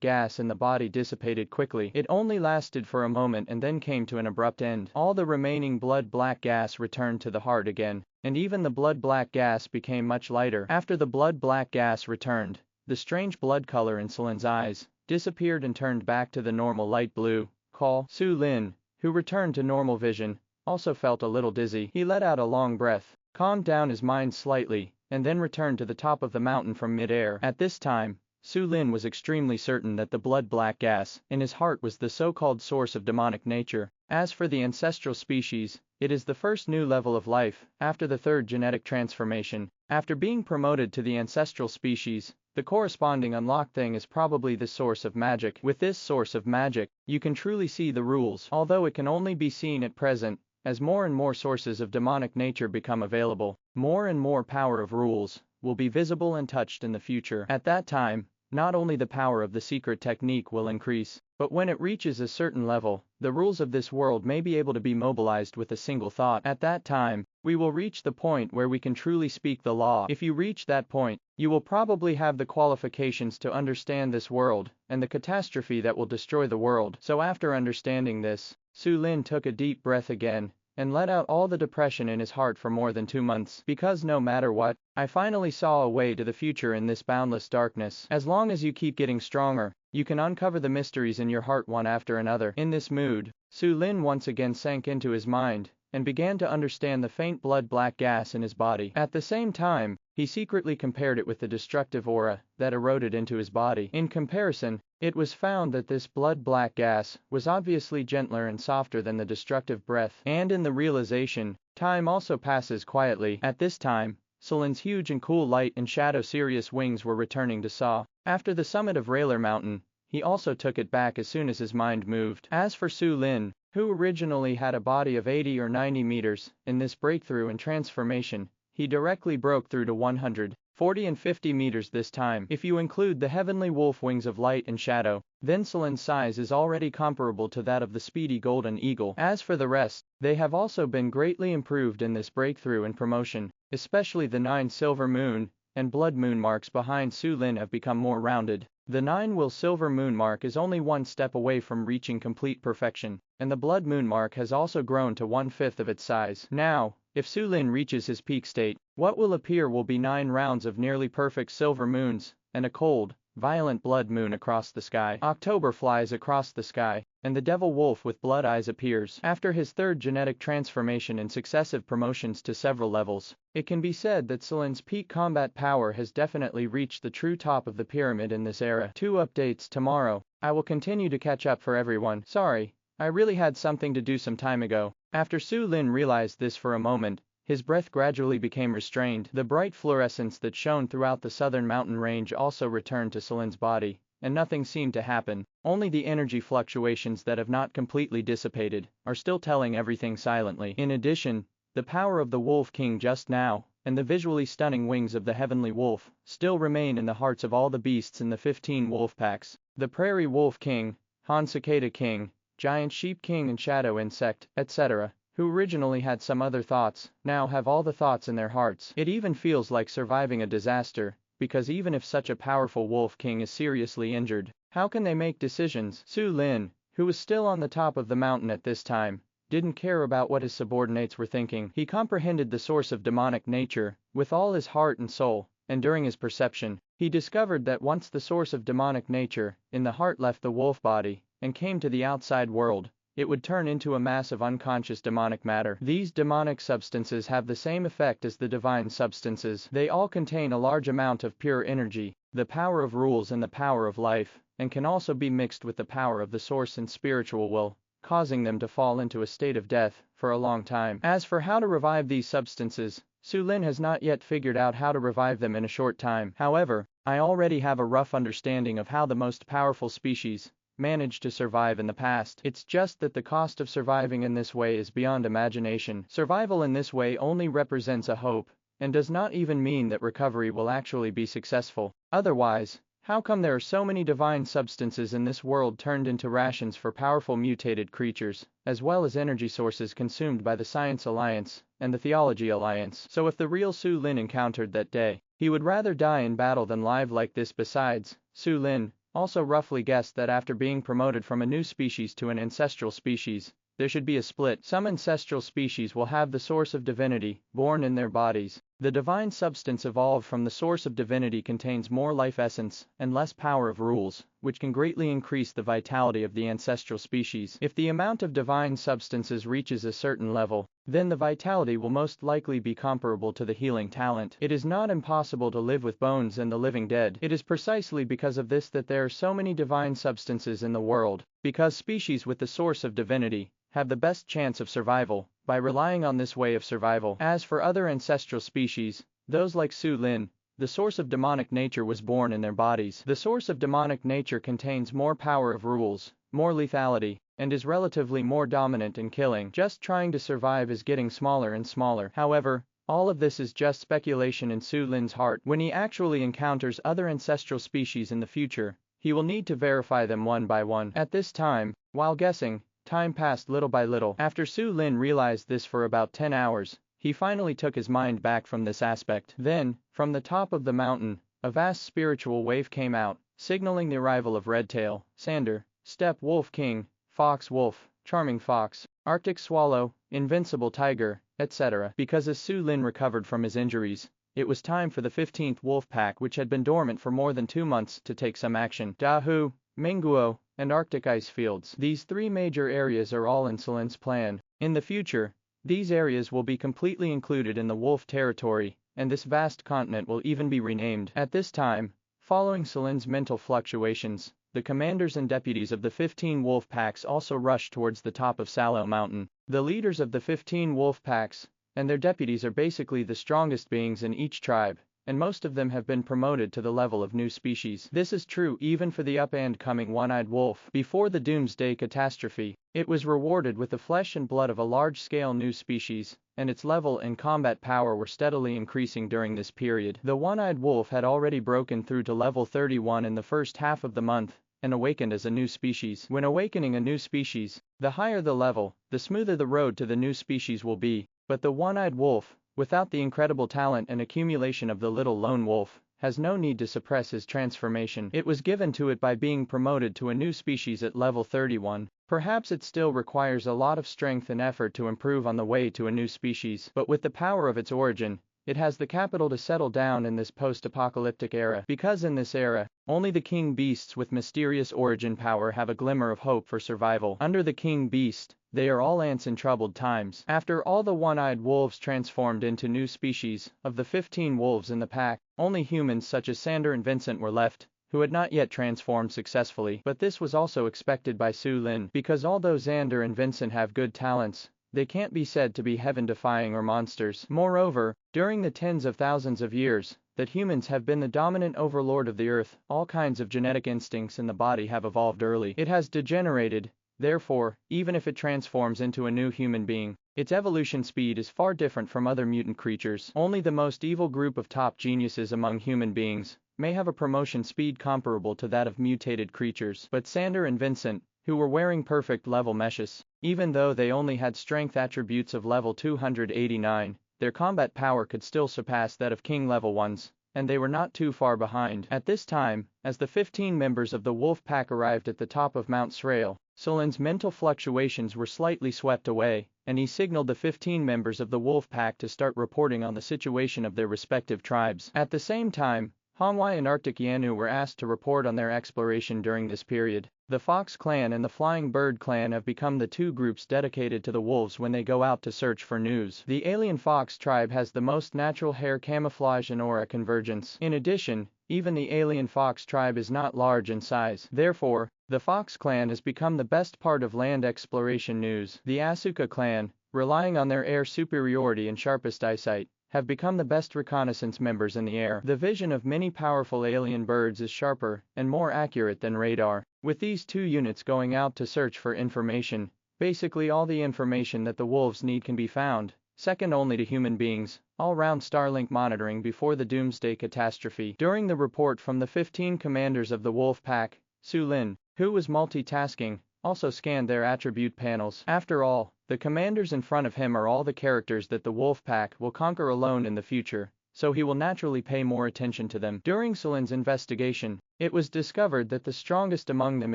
S2: gas in the body dissipated quickly. It only lasted for a moment and then came to an abrupt end. All the remaining blood-black gas returned to the heart again, and even the blood-black gas became much lighter. After the blood-black gas returned, the strange blood color in Sulin's eyes disappeared and turned back to the normal light blue. Sulin, who returned to normal vision, also felt a little dizzy. He let out a long breath, calmed down his mind slightly, and then returned to the top of the mountain from mid-air. At this time, Sulin was extremely certain that the blood-black gas in his heart was the so-called source of demonic nature. As for the ancestral species, it is the first new level of life, after the third genetic transformation. After being promoted to the ancestral species, the corresponding unlocked thing is probably the source of magic. With this source of magic, you can truly see the rules, although it can only be seen at present. As more and more sources of demonic nature become available, more and more power of rules will be visible and touched in the future. At that time, not only the power of the secret technique will increase, but when it reaches a certain level, the rules of this world may be able to be mobilized with a single thought. At that time, we will reach the point where we can truly speak the law. If you reach that point, you will probably have the qualifications to understand this world and the catastrophe that will destroy the world. So after understanding this, Sulin took a deep breath again and let out all the depression in his heart for more than 2 months. Because no matter what, I finally saw a way to the future in this boundless darkness. As long as you keep getting stronger, you can uncover the mysteries in your heart one after another. In this mood, Sulin once again sank into his mind and began to understand the faint blood-black gas in his body. At the same time, he secretly compared it with the destructive aura that eroded into his body. In comparison, it was found that this blood-black gas was obviously gentler and softer than the destructive breath. And in the realization, time also passes quietly. At this time, Sulin's huge and cool light and shadow serious wings were returning to Saw. After the summit of Railer Mountain, he also took it back as soon as his mind moved. As for Sulin, who originally had a body of 80 or 90 meters, in this breakthrough and transformation, he directly broke through to 100, 40 and 50 meters this time. If you include the heavenly wolf wings of light and shadow, then Sulin's size is already comparable to that of the speedy golden eagle. As for the rest, they have also been greatly improved in this breakthrough and promotion, especially the 9 silver moon and blood moon marks behind Sulin have become more rounded. The 9-wheel silver moon mark is only one step away from reaching complete perfection, and the blood moon mark has also grown to 1/5 of its size. Now, if Sulin reaches his peak state, what will appear will be 9 rounds of nearly perfect silver moons, and a cold, violent blood moon across the sky. October flies across the sky, and the devil wolf with blood eyes appears. After his third genetic transformation and successive promotions to several levels, it can be said that Sulin's peak combat power has definitely reached the true top of the pyramid in this era. 2 updates tomorrow. I will continue to catch up for everyone. Sorry, I really had something to do some time ago. After Sulin realized this for a moment, his breath gradually became restrained. The bright fluorescence that shone throughout the southern mountain range also returned to Sulin's body, and nothing seemed to happen. Only the energy fluctuations that have not completely dissipated are still telling everything silently. In addition, the power of the Wolf King just now, and the visually stunning wings of the Heavenly Wolf, still remain in the hearts of all the beasts in the 15 wolf packs. The Prairie Wolf King, Han Cicada King, Giant Sheep King and Shadow Insect, etc., who originally had some other thoughts, now have all the thoughts in their hearts. It even feels like surviving a disaster, because even if such a powerful Wolf King is seriously injured, how can they make decisions? Sulin, who was still on the top of the mountain at this time, didn't care about what his subordinates were thinking. He comprehended the source of demonic nature with all his heart and soul, and during his perception, he discovered that once the source of demonic nature in the heart left the wolf body and came to the outside world, it would turn into a mass of unconscious demonic matter. These demonic substances have the same effect as the divine substances. They all contain a large amount of pure energy, the power of rules and the power of life, and can also be mixed with the power of the source and spiritual will, causing them to fall into a state of death for a long time. As for how to revive these substances, Su Lin has not yet figured out how to revive them in a short time. However, I already have a rough understanding of how the most powerful species managed to survive in the past. It's just that the cost of surviving in this way is beyond imagination. Survival in this way only represents a hope, and does not even mean that recovery will actually be successful. Otherwise, how come there are so many divine substances in this world turned into rations for powerful mutated creatures, as well as energy sources consumed by the Science Alliance and the Theology Alliance? So if the real Su Lin encountered that day, he would rather die in battle than live like this. Besides, Su Lin also roughly guessed that after being promoted from a new species to an ancestral species, there should be a split. Some ancestral species will have the source of divinity born in their bodies. The divine substance evolved from the source of divinity contains more life essence and less power of rules, which can greatly increase the vitality of the ancestral species. If the amount of divine substances reaches a certain level, then the vitality will most likely be comparable to the healing talent. It is not impossible to live with bones and the living dead. It is precisely because of this that there are so many divine substances in the world, because species with the source of divinity have the best chance of survival by relying on this way of survival. As for other ancestral species, those like Su Lin, the source of demonic nature was born in their bodies. The source of demonic nature contains more power of rules, more lethality, and is relatively more dominant in killing. Just trying to survive is getting smaller and smaller. However, all of this is just speculation in Su Lin's heart. When he actually encounters other ancestral species in the future, he will need to verify them one by one. At this time, while guessing, time passed little by little. After Su Lin realized this for about 10 hours, he finally took his mind back from this aspect. Then, from the top of the mountain, a vast spiritual wave came out, signaling the arrival of Redtail, Sander, Steppe Wolf King, Fox Wolf, Charming Fox, Arctic Swallow, Invincible Tiger, etc. Because as Su Lin recovered from his injuries, it was time for the 15th wolf pack, which had been dormant for more than 2 months, to take some action. Dahu, Minguo, and Arctic ice fields. These 3 major areas are all in Su Lin's plan. In the future, these areas will be completely included in the wolf territory, and this vast continent will even be renamed. At this time, following Su Lin's mental fluctuations, the commanders and deputies of the 15 wolf packs also rushed towards the top of Sallow Mountain. The leaders of the 15 wolf packs and their deputies are basically the strongest beings in each tribe, and most of them have been promoted to the level of new species. This is true even for the up-and-coming one-eyed wolf. Before the doomsday catastrophe, it was rewarded with the flesh and blood of a large-scale new species, and its level and combat power were steadily increasing during this period. The one-eyed wolf had already broken through to level 31 in the first half of the month, and awakened as a new species. When awakening a new species, the higher the level, the smoother the road to the new species will be. But the one-eyed wolf, without the incredible talent and accumulation of the little lone wolf, has no need to suppress his transformation. It was given to it by being promoted to a new species at level 31. Perhaps it still requires a lot of strength and effort to improve on the way to a new species, but with the power of its origin, it has the capital to settle down in this post-apocalyptic era. Because in this era, only the king beasts with mysterious origin power have a glimmer of hope for survival. Under the king beast, they are all ants in troubled times. After all the one-eyed wolves transformed into new species, of the 15 wolves in the pack, only humans such as Sander and Vincent were left, who had not yet transformed successfully. But this was also expected by Su Lin, because although Xander and Vincent have good talents, they can't be said to be heaven-defying or monsters. Moreover, during the tens of thousands of years that humans have been the dominant overlord of the earth, all kinds of genetic instincts in the body have evolved early. It has degenerated. Therefore, even if it transforms into a new human being, its evolution speed is far different from other mutant creatures. Only the most evil group of top geniuses among human beings may have a promotion speed comparable to that of mutated creatures. But Sander and Vincent, who were wearing perfect level meshes, even though they only had strength attributes of level 289, their combat power could still surpass that of king level ones, and they were not too far behind. At this time, as the 15 members of the wolf pack arrived at the top of Mount Srail, Sulin's mental fluctuations were slightly swept away, and he signaled the 15 members of the wolf pack to start reporting on the situation of their respective tribes. At the same time, Manhwa and Arctic Yanu were asked to report on their exploration during this period. The Fox Clan and the Flying Bird Clan have become the two groups dedicated to the wolves when they go out to search for news. The Alien Fox tribe has the most natural hair camouflage and aura convergence. In addition, even the Alien Fox tribe is not large in size. Therefore, the Fox Clan has become the best part of land exploration news. The Asuka Clan, relying on their air superiority and sharpest eyesight, have become the best reconnaissance members in the air. The vision of many powerful alien birds is sharper and more accurate than radar. With these two units going out to search for information, basically all the information that the wolves need can be found, second only to human beings, all-round Starlink monitoring before the doomsday catastrophe. During the report from the 15 commanders of the wolf pack, Sulin, who was multitasking, also scanned their attribute panels. After all, the commanders in front of him are all the characters that the wolf pack will conquer alone in the future, so he will naturally pay more attention to them. During Sulin's investigation, it was discovered that the strongest among them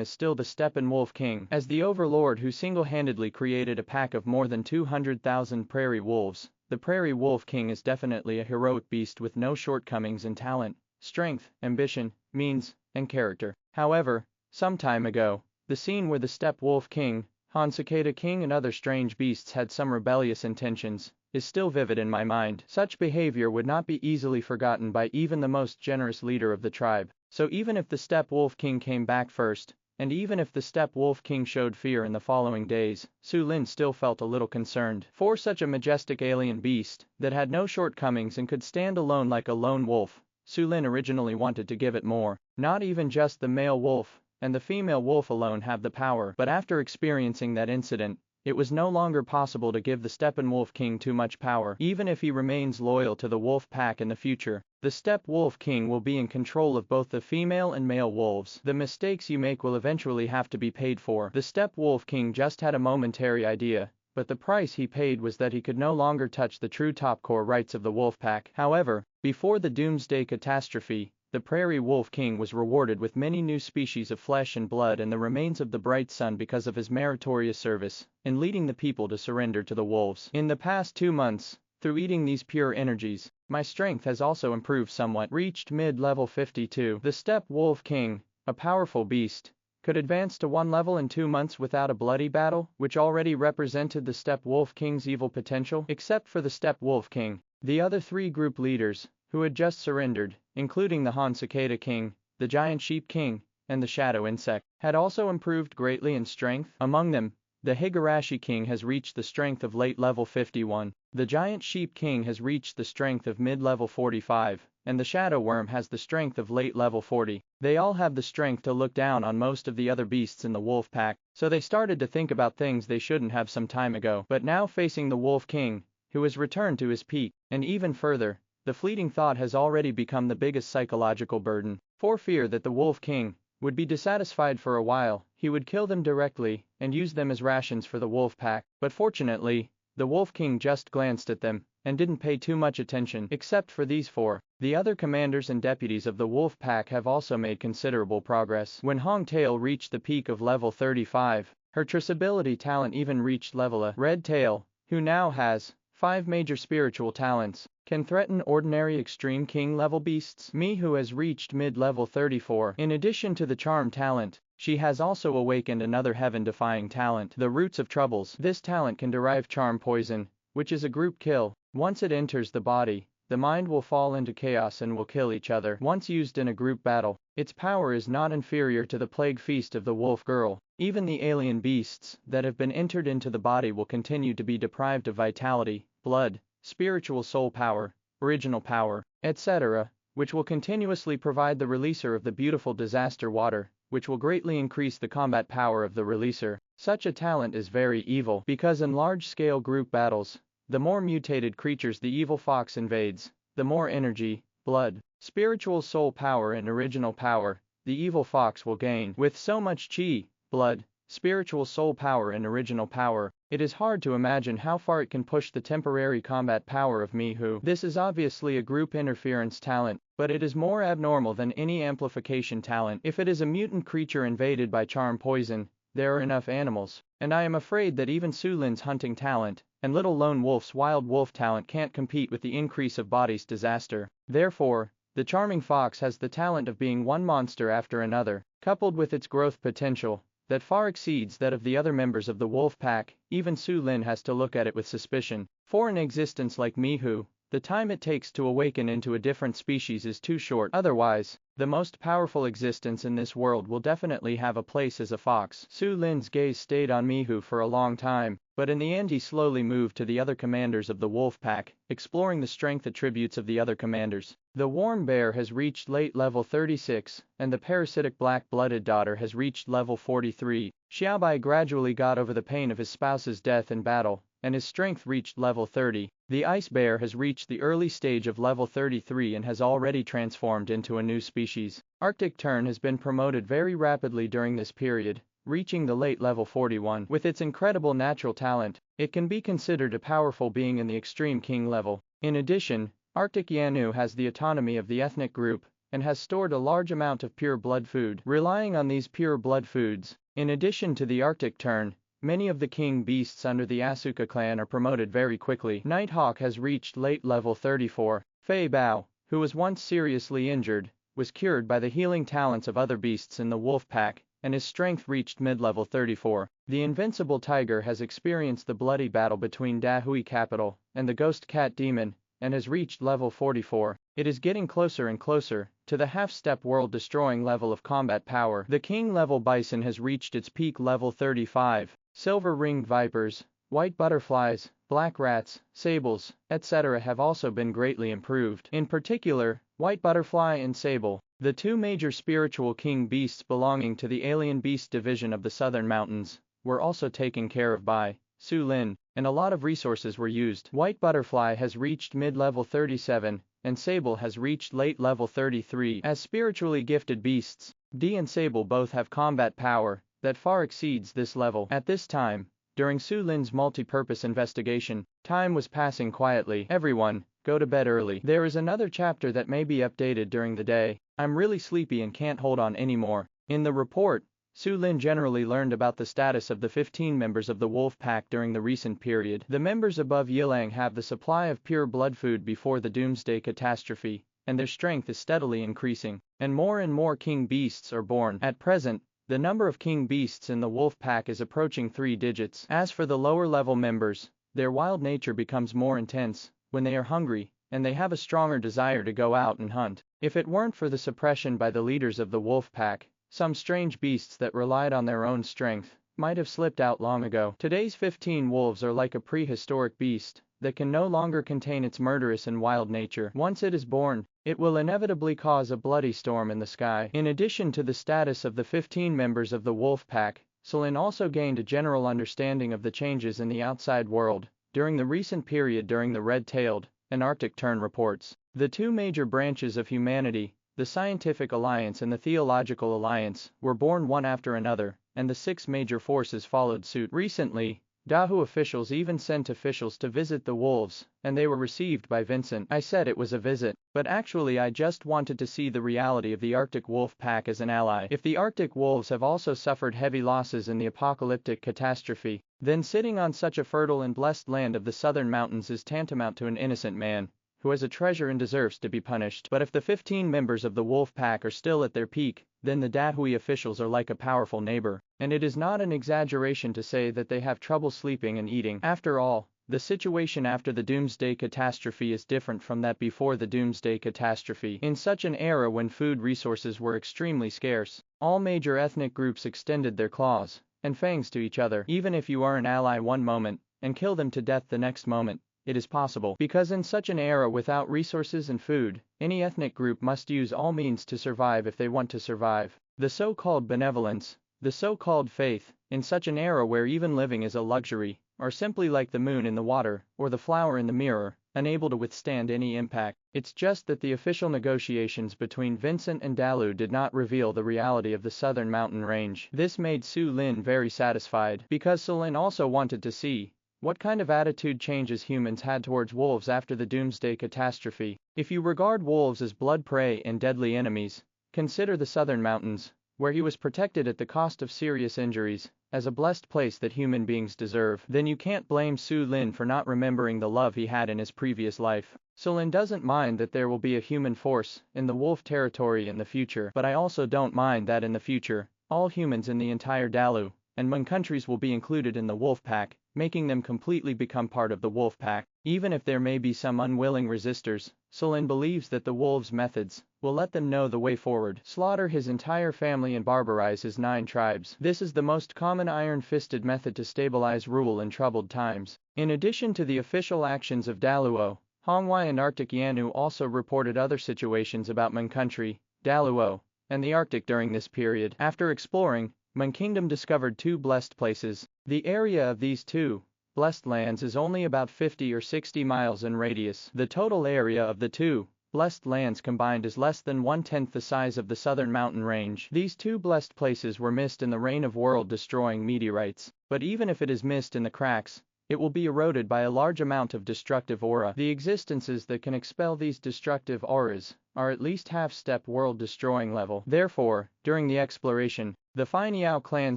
S2: is still the Steppenwolf King. As the overlord who single-handedly created a pack of more than 200,000 prairie wolves, the Prairie Wolf King is definitely a heroic beast with no shortcomings in talent, strength, ambition, means, and character. However, some time ago, the scene where the Steppe Wolf King, Han Cicada King and other strange beasts had some rebellious intentions, is still vivid in my mind. Such behavior would not be easily forgotten by even the most generous leader of the tribe. So even if the Steppe Wolf King came back first, and even if the Steppe Wolf King showed fear in the following days, Sulin still felt a little concerned. For such a majestic alien beast, that had no shortcomings and could stand alone like a lone wolf, Sulin originally wanted to give it more. Not even just the male wolf and the female wolf alone have the power, but after experiencing that incident, it was no longer possible to give the Steppenwolf King too much power. Even if he remains loyal to the wolf pack in the future, the Steppe Wolf King will be in control of both the female and male wolves. The mistakes you make will eventually have to be paid for. The Steppe Wolf King just had a momentary idea, but the price he paid was that he could no longer touch the true top core rights of the wolf pack. However, before the doomsday catastrophe, the Prairie Wolf King was rewarded with many new species of flesh and blood and the remains of the bright sun because of his meritorious service in leading the people to surrender to the wolves. In the past 2 months, through eating these pure energies, my strength has also improved somewhat. Reached mid-level 52. The Steppe Wolf King, a powerful beast, could advance to 1 level in 2 months without a bloody battle, which already represented the Steppe Wolf King's evil potential. Except for the Steppe Wolf King, the other 3 group leaders, who had just surrendered, including the Han Cicada King, the Giant Sheep King, and the Shadow Insect, had also improved greatly in strength. Among them, the Higurashi King has reached the strength of late level 51, the Giant Sheep King has reached the strength of mid-level 45, and the Shadow Worm has the strength of late level 40. They all have the strength to look down on most of the other beasts in the wolf pack, so they started to think about things they shouldn't have some time ago. But now facing the Wolf King, who has returned to his peak, and even further, the fleeting thought has already become the biggest psychological burden. For fear that the Wolf King would be dissatisfied for a while, he would kill them directly and use them as rations for the wolf pack. But fortunately, the Wolf King just glanced at them and didn't pay too much attention. Except for these 4, the other commanders and deputies of the wolf pack have also made considerable progress. When Hong Tail reached the peak of level 35, her traceability talent even reached level A. Red Tail, who now has 5 major spiritual talents, can threaten ordinary extreme king level beasts. Mi, who has reached mid-level 34. In addition to the charm talent, she has also awakened another heaven-defying talent, the Roots of Troubles. This talent can derive charm poison, which is a group kill. Once it enters the body, the mind will fall into chaos and will kill each other. Once used in a group battle, its power is not inferior to the plague feast of the wolf girl. Even the alien beasts that have been entered into the body will continue to be deprived of vitality, blood, spiritual soul power, original power, etc., which will continuously provide the releaser of the beautiful disaster water, which will greatly increase the combat power of the releaser. Such a talent is very evil, because in large-scale group battles, the more mutated creatures the evil fox invades, the more energy, blood, spiritual soul power and original power the evil fox will gain. With so much chi, blood, spiritual soul power and original power, it is hard to imagine how far it can push the temporary combat power of Mi, who. This is obviously a group interference talent, but it is more abnormal than any amplification talent. If it is a mutant creature invaded by charm poison, there are enough animals, and I am afraid that even Su Lin's hunting talent, and Little Lone Wolf's wild wolf talent can't compete with the increase of body's disaster. Therefore, the charming fox has the talent of being one monster after another, coupled with its growth potential, that far exceeds that of the other members of the wolf pack. Even Su Lin has to look at it with suspicion. For an existence like Mihu, the time it takes to awaken into a different species is too short. Otherwise, the most powerful existence in this world will definitely have a place as a fox. Su Lin's gaze stayed on Mihu for a long time, but in the end he slowly moved to the other commanders of the wolf pack, exploring the strength attributes of the other commanders. The warm bear has reached late level 36, and the parasitic black-blooded daughter has reached level 43. Xiaobai gradually got over the pain of his spouse's death in battle, and his strength reached level 30. The ice bear has reached the early stage of level 33 and has already transformed into a new species. Arctic Tern has been promoted very rapidly during this period, reaching the late level 41. With its incredible natural talent, it can be considered a powerful being in the extreme king level. In addition, Arctic Yanu has the autonomy of the ethnic group, and has stored a large amount of pure blood food. Relying on these pure blood foods, in addition to the Arctic Tern, many of the king beasts under the Asuka clan are promoted very quickly. Nighthawk has reached late level 34. Fei Bao, who was once seriously injured, was cured by the healing talents of other beasts in the wolf pack, and his strength reached mid-level 34. The invincible tiger has experienced the bloody battle between Dahui Capital and the ghost cat demon, and has reached level 44. It is getting closer and closer to the half-step world-destroying level of combat power. The king-level bison has reached its peak level 35. Silver-ringed vipers, white butterflies, black rats, sables, etc. have also been greatly improved. In particular, white butterfly and sable, the two major spiritual king beasts belonging to the alien beast division of the southern mountains, were also taken care of by Su Lin, and a lot of resources were used. White butterfly has reached mid-level 37, and sable has reached late level 33. As spiritually gifted beasts, D and sable both have combat power that far exceeds this level. At this time, during Su Lin's multi-purpose investigation, time was passing quietly. Everyone, go to bed early. There is another chapter that may be updated during the day. I'm really sleepy and can't hold on anymore. In the report, Su Lin generally learned about the status of the 15 members of the wolf pack during the recent period. The members above Yilang have the supply of pure blood food before the doomsday catastrophe, and their strength is steadily increasing, and more king beasts are born. At present, the number of king beasts in the wolf pack is approaching 3 digits. As for the lower level members, their wild nature becomes more intense when they are hungry, and they have a stronger desire to go out and hunt. If it weren't for the suppression by the leaders of the wolf pack, some strange beasts that relied on their own strength might have slipped out long ago. Today's 15 wolves are like a prehistoric beast that can no longer contain its murderous and wild nature. Once it is born, it will inevitably cause a bloody storm in the sky. In addition to the status of the 15 members of the wolf pack, Su Lin also gained a general understanding of the changes in the outside world during the recent period during the red-tailed and Arctic Tern reports. The two major branches of humanity, the Scientific Alliance and the Theological Alliance, were born one after another, and the 6 major forces followed suit. Recently, Dahu officials even sent officials to visit the wolves, and they were received by Vincent. I said it was a visit, but actually I just wanted to see the reality of the Arctic wolf pack as an ally. If the Arctic wolves have also suffered heavy losses in the apocalyptic catastrophe, then sitting on such a fertile and blessed land of the southern mountains is tantamount to an innocent man who has a treasure and deserves to be punished. But if the 15 members of the wolf pack are still at their peak, then the Dahui officials are like a powerful neighbor, and it is not an exaggeration to say that they have trouble sleeping and eating. After all, the situation after the doomsday catastrophe is different from that before the doomsday catastrophe. In such an era when food resources were extremely scarce, all major ethnic groups extended their claws and fangs to each other. Even if you are an ally one moment and kill them to death the next moment, it is possible. Because in such an era without resources and food, any ethnic group must use all means to survive if they want to survive. The so-called benevolence, the so-called faith, in such an era where even living is a luxury, are simply like the moon in the water, or the flower in the mirror, unable to withstand any impact. It's just that the official negotiations between Vincent and Dalu did not reveal the reality of the southern mountain range. This made Su Lin very satisfied, because Su Lin also wanted to see What kind of attitude changes humans had towards wolves after the doomsday catastrophe? If you regard wolves as blood prey and deadly enemies, consider the southern mountains, where he was protected at the cost of serious injuries, as a blessed place that human beings deserve. Then you can't blame Su Lin for not remembering the love he had in his previous life. Su Lin doesn't mind that there will be a human force in the wolf territory in the future, but I also don't mind that in the future, all humans in the entire Dalu and Mun countries will be included in the wolf pack, making them completely become part of the wolf pack. Even if there may be some unwilling resistors, Su Lin believes that the wolves' methods will let them know the way forward. Slaughter his entire family and barbarize his 9 tribes. This is the most common iron-fisted method to stabilize rule in troubled times. In addition to the official actions of Daluo, Hongwei and Arctic Yanu also reported other situations about Mun country, Daluo, and the Arctic during this period. After exploring, Mun Kingdom discovered 2 blessed places. The area of these 2 blessed lands is only about 50 or 60 miles in radius. The total area of the 2 blessed lands combined is less than 1/10 the size of the southern mountain range. These 2 blessed places were missed in the rain of world-destroying meteorites. But even if it is missed in the cracks, it will be eroded by a large amount of destructive aura. The existences that can expel these destructive auras are at least half-step world-destroying level. Therefore, during the exploration, the Fine Yao clan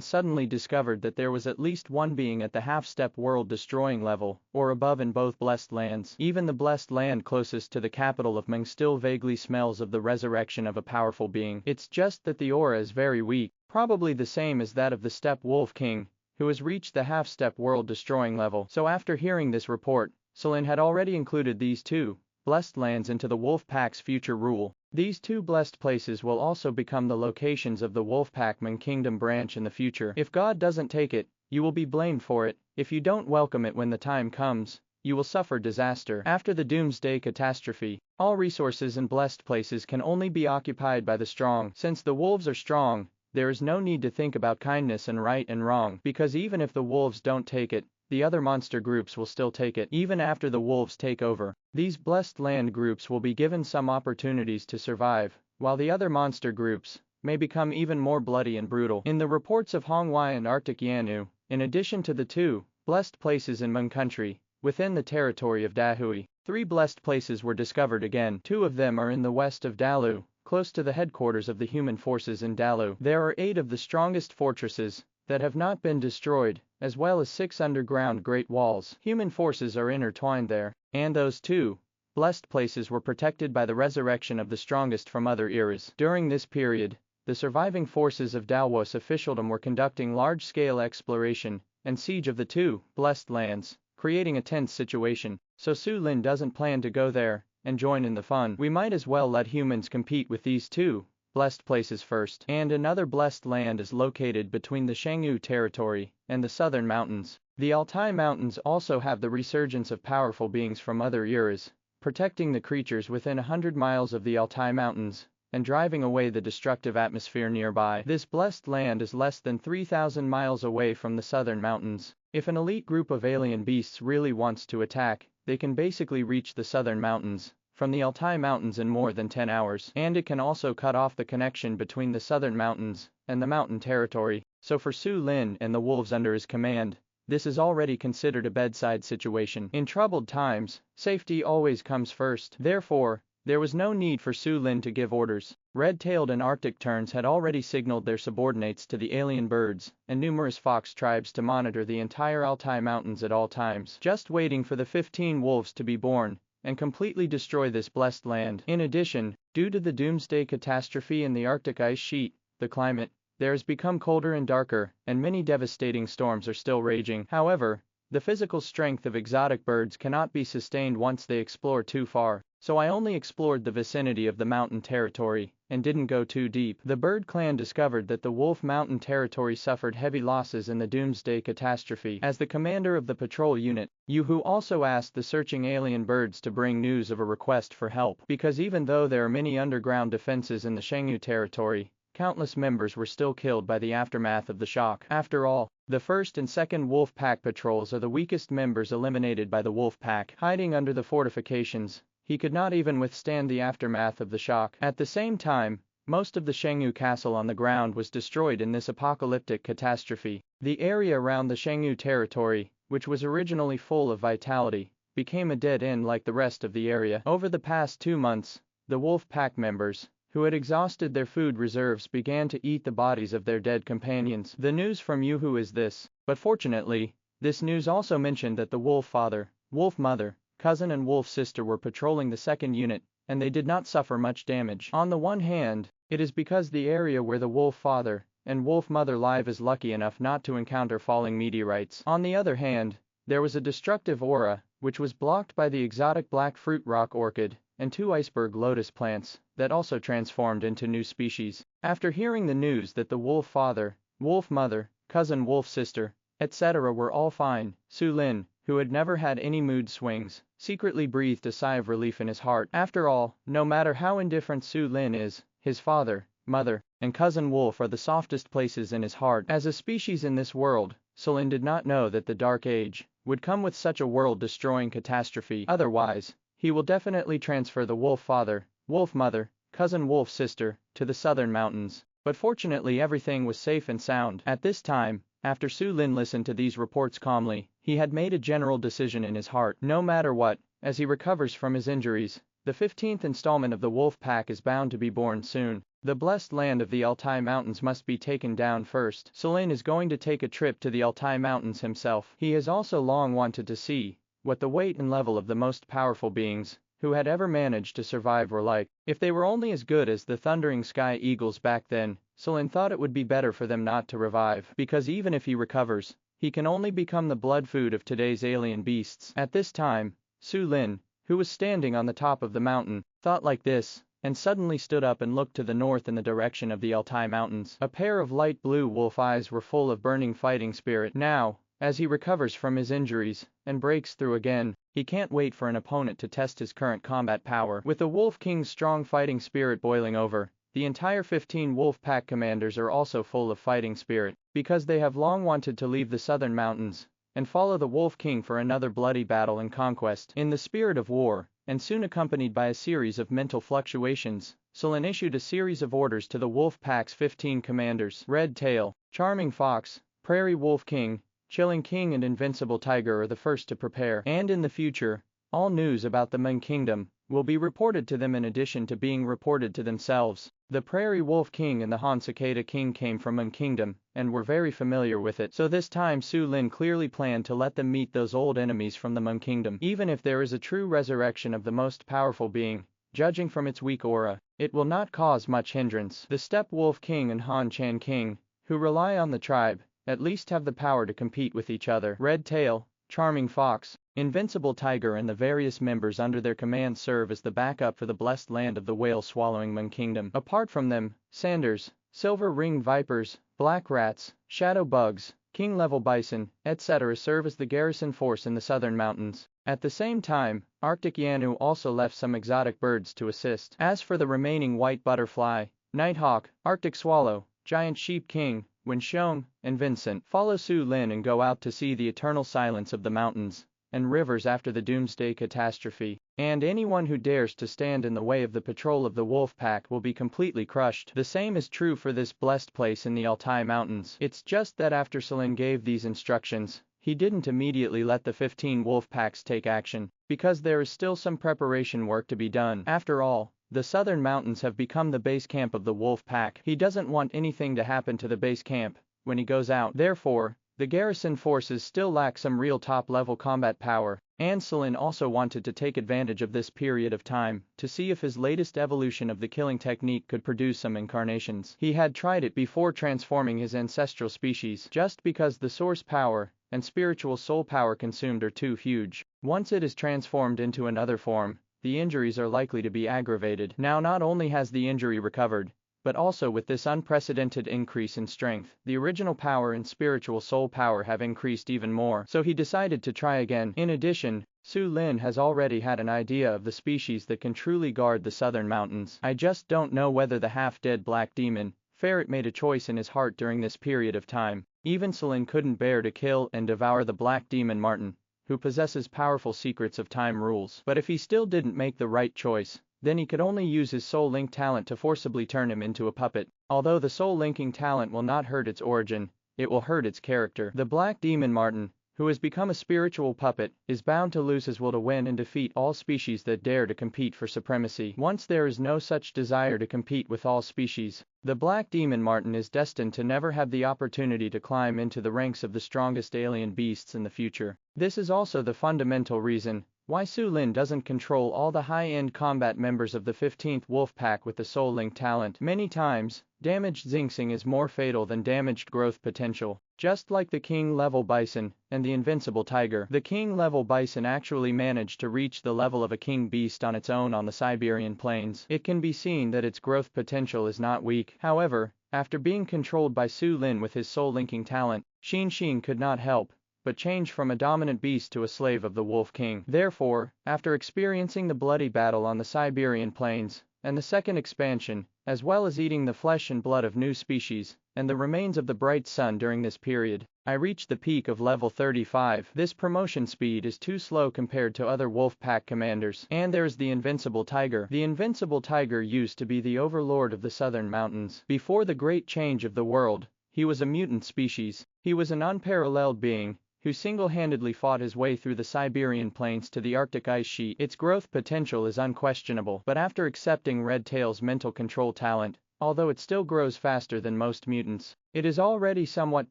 S2: suddenly discovered that there was at least one being at the half-step world-destroying level, or above in both blessed lands. Even the blessed land closest to the capital of Meng still vaguely smells of the resurrection of a powerful being. It's just that the aura is very weak, probably the same as that of the Steppe Wolf King, who has reached the half-step world-destroying level. So after hearing this report, Su Lin had already included these 2 blessed lands into the wolf pack's future rule. These 2 blessed places will also become the locations of the wolf pack Mun Kingdom branch in the future. If God doesn't take it, you will be blamed for it. If you don't welcome it when the time comes, you will suffer disaster. After the doomsday catastrophe, all resources in blessed places can only be occupied by the strong. Since the wolves are strong, there is no need to think about kindness and right and wrong, because even if the wolves don't take it, the other monster groups will still take it. Even after the wolves take over, these blessed land groups will be given some opportunities to survive, while the other monster groups may become even more bloody and brutal. In the reports of Hongwei and Arctic Yanu, in addition to the 2 blessed places in Mun country, within the territory of Dahui, 3 blessed places were discovered again. 2 of them are in the west of Dalu, close to the headquarters of the human forces in Dalu. There are 8 of the strongest fortresses that have not been destroyed, as well as 6 underground great walls. Human forces are intertwined there, and those 2 blessed places were protected by the resurrection of the strongest from other eras. During this period, the surviving forces of Dao's officialdom were conducting large-scale exploration and siege of the 2 blessed lands, creating a tense situation. So Su Lin doesn't plan to go there and join in the fun. We might as well let humans compete with these 2 blessed places first. And another blessed land is located between the Shangyu territory and the southern mountains. The Altai Mountains also have the resurgence of powerful beings from other eras, protecting the creatures within 100 miles of the Altai Mountains and driving away the destructive atmosphere nearby. This blessed land is less than 3,000 miles away from the southern mountains. If an elite group of alien beasts really wants to attack, they can basically reach the southern mountains from the Altai Mountains in more than 10 hours. And it can also cut off the connection between the southern mountains and the mountain territory. So for Su Lin and the wolves under his command, this is already considered a bedside situation. In troubled times, safety always comes first. Therefore, there was no need for Su Lin to give orders. Red-tailed and Arctic terns had already signaled their subordinates to the alien birds and numerous fox tribes to monitor the entire Altai Mountains at all times, just waiting for the 15 wolves to be born and completely destroy this blessed land. In addition, due to the doomsday catastrophe in the Arctic ice sheet, the climate there has become colder and darker, and many devastating storms are still raging. However, the physical strength of exotic birds cannot be sustained once they explore too far. So I only explored the vicinity of the mountain territory and didn't go too deep. The bird clan discovered that the Wolf Mountain territory suffered heavy losses in the doomsday catastrophe. As the commander of the patrol unit, Yu-Hu also asked the searching alien birds to bring news of a request for help, because even though there are many underground defenses in the Shangyu territory, countless members were still killed by the aftermath of the shock. After all, the first and second wolf pack patrols are the weakest members eliminated by the wolf pack. Hiding under the fortifications, he could not even withstand the aftermath of the shock. At the same time, most of the Shangyu castle on the ground was destroyed in this apocalyptic catastrophe. The area around the Shangyu territory which was originally full of vitality, became a dead end like the rest of the area. Over the past 2 months, the wolf pack members, who had exhausted their food reserves, began to eat the bodies of their dead companions. The news from Yuhu is this, but fortunately, this news also mentioned that the wolf father, wolf mother, cousin and wolf sister were patrolling the second unit, and they did not suffer much damage. On the one hand, it is because the area where the wolf father and wolf mother live is lucky enough not to encounter falling meteorites. On the other hand, there was a destructive aura, which was blocked by the exotic black fruit rock orchid and 2 iceberg lotus plants that also transformed into new species. After hearing the news that the wolf father, wolf mother, cousin wolf sister, etc. were all fine, Su Lin, who had never had any mood swings, secretly breathed a sigh of relief in his heart. After all, no matter how indifferent Su Lin is, his father, mother, and cousin wolf are the softest places in his heart. As a species in this world, Su Lin did not know that the Dark Age would come with such a world-destroying catastrophe. Otherwise, he will definitely transfer the wolf father, wolf mother, cousin wolf sister, to the southern mountains. But fortunately everything was safe and sound. At this time, after Su Lin listened to these reports calmly, he had made a general decision in his heart. No matter what, as he recovers from his injuries, the 15th installment of the wolf pack is bound to be born soon. The blessed land of the Altai Mountains must be taken down first. Su Lin is going to take a trip to the Altai Mountains himself. He has also long wanted to see what the weight and level of the most powerful beings who had ever managed to survive were like. If they were only as good as the Thundering Sky Eagles back then, Su Lin thought it would be better for them not to revive, because even if he recovers, he can only become the blood food of today's alien beasts. At this time, Su Lin, who was standing on the top of the mountain, thought like this, and suddenly stood up and looked to the north in the direction of the Altai Mountains. A pair of light blue wolf eyes were full of burning fighting spirit. Now, as he recovers from his injuries and breaks through again, he can't wait for an opponent to test his current combat power. With the Wolf King's strong fighting spirit boiling over, the entire 15 wolf pack commanders are also full of fighting spirit, because they have long wanted to leave the southern mountains and follow the Wolf King for another bloody battle and conquest. In the spirit of war, and soon accompanied by a series of mental fluctuations, Su Lin issued a series of orders to the wolf pack's 15 commanders. Red Tail, Charming Fox, Prairie Wolf King, Chilling King and Invincible Tiger are the first to prepare. And in the future, all news about the Ming Kingdom will be reported to them in addition to being reported to themselves. The Prairie Wolf King and the Han Cicada King came from Ming Kingdom and were very familiar with it. So this time Su Lin clearly planned to let them meet those old enemies from the Ming Kingdom. Even if there is a true resurrection of the most powerful being, judging from its weak aura, it will not cause much hindrance. The Steppe Wolf King and Han Chan King, who rely on the tribe, at least have the power to compete with each other. Red Tail, Charming Fox, Invincible Tiger and the various members under their command serve as the backup for the blessed land of the whale-swallowing Ming Kingdom. Apart from them, Sanders, Silver-Ringed Vipers, Black Rats, Shadow Bugs, King-Level Bison, etc. serve as the garrison force in the southern mountains. At the same time, Arctic Yanu also left some exotic birds to assist. As for the remaining White Butterfly, Nighthawk, Arctic Swallow, Giant Sheep King, Winshong, and Vincent, follow Su Lin and go out to see the eternal silence of the mountains and rivers after the doomsday catastrophe. And anyone who dares to stand in the way of the patrol of the wolf pack will be completely crushed. The same is true for this blessed place in the Altai Mountains. It's just that after Su Lin gave these instructions, he didn't immediately let the 15 wolf packs take action, because there is still some preparation work to be done. After all, the southern mountains have become the base camp of the wolf pack. He doesn't want anything to happen to the base camp when he goes out. Therefore, the garrison forces still lack some real top-level combat power, and Su Lin also wanted to take advantage of this period of time to see if his latest evolution of the killing technique could produce some incarnations. He had tried it before transforming his ancestral species, just because the source power and spiritual soul power consumed are too huge. Once it is transformed into another form, the injuries are likely to be aggravated. Now not only has the injury recovered, but also with this unprecedented increase in strength, the original power and spiritual soul power have increased even more. So he decided to try again. In addition, Su Lin has already had an idea of the species that can truly guard the southern mountains. I just don't know whether the half-dead black demon, Ferret, made a choice in his heart during this period of time. Even Su Lin couldn't bear to kill and devour the black demon Martin, who possesses powerful secrets of time rules. But if he still didn't make the right choice, then he could only use his soul link talent to forcibly turn him into a puppet. Although the soul linking talent will not hurt its origin, it will hurt its character. The black demon Martin, who has become a spiritual puppet, is bound to lose his will to win and defeat all species that dare to compete for supremacy. Once there is no such desire to compete with all species, the Black Demon Marten is destined to never have the opportunity to climb into the ranks of the strongest alien beasts in the future. This is also the fundamental reason why Su Lin doesn't control all the high-end combat members of the 15th Wolf Pack with the Soul Link talent. Many times, damaged Xingxing is more fatal than damaged growth potential. Just like the King-level Bison and the Invincible Tiger, the King-level Bison actually managed to reach the level of a king beast on its own on the Siberian plains. It can be seen that its growth potential is not weak. However, after being controlled by Su Lin with his soul-linking talent, Xin could not help but change from a dominant beast to a slave of the Wolf King. Therefore, after experiencing the bloody battle on the Siberian plains, and the second expansion, as well as eating the flesh and blood of new species, and the remains of the bright sun during this period, I reached the peak of level 35. This promotion speed is too slow compared to other wolf pack commanders. And there's the Invincible Tiger. The Invincible Tiger used to be the overlord of the southern mountains. Before the great change of the world, he was a mutant species. He was an unparalleled being, who single-handedly fought his way through the Siberian plains to the Arctic ice sheet. Its growth potential is unquestionable, but after accepting Red Tail's mental control talent, although it still grows faster than most mutants, it is already somewhat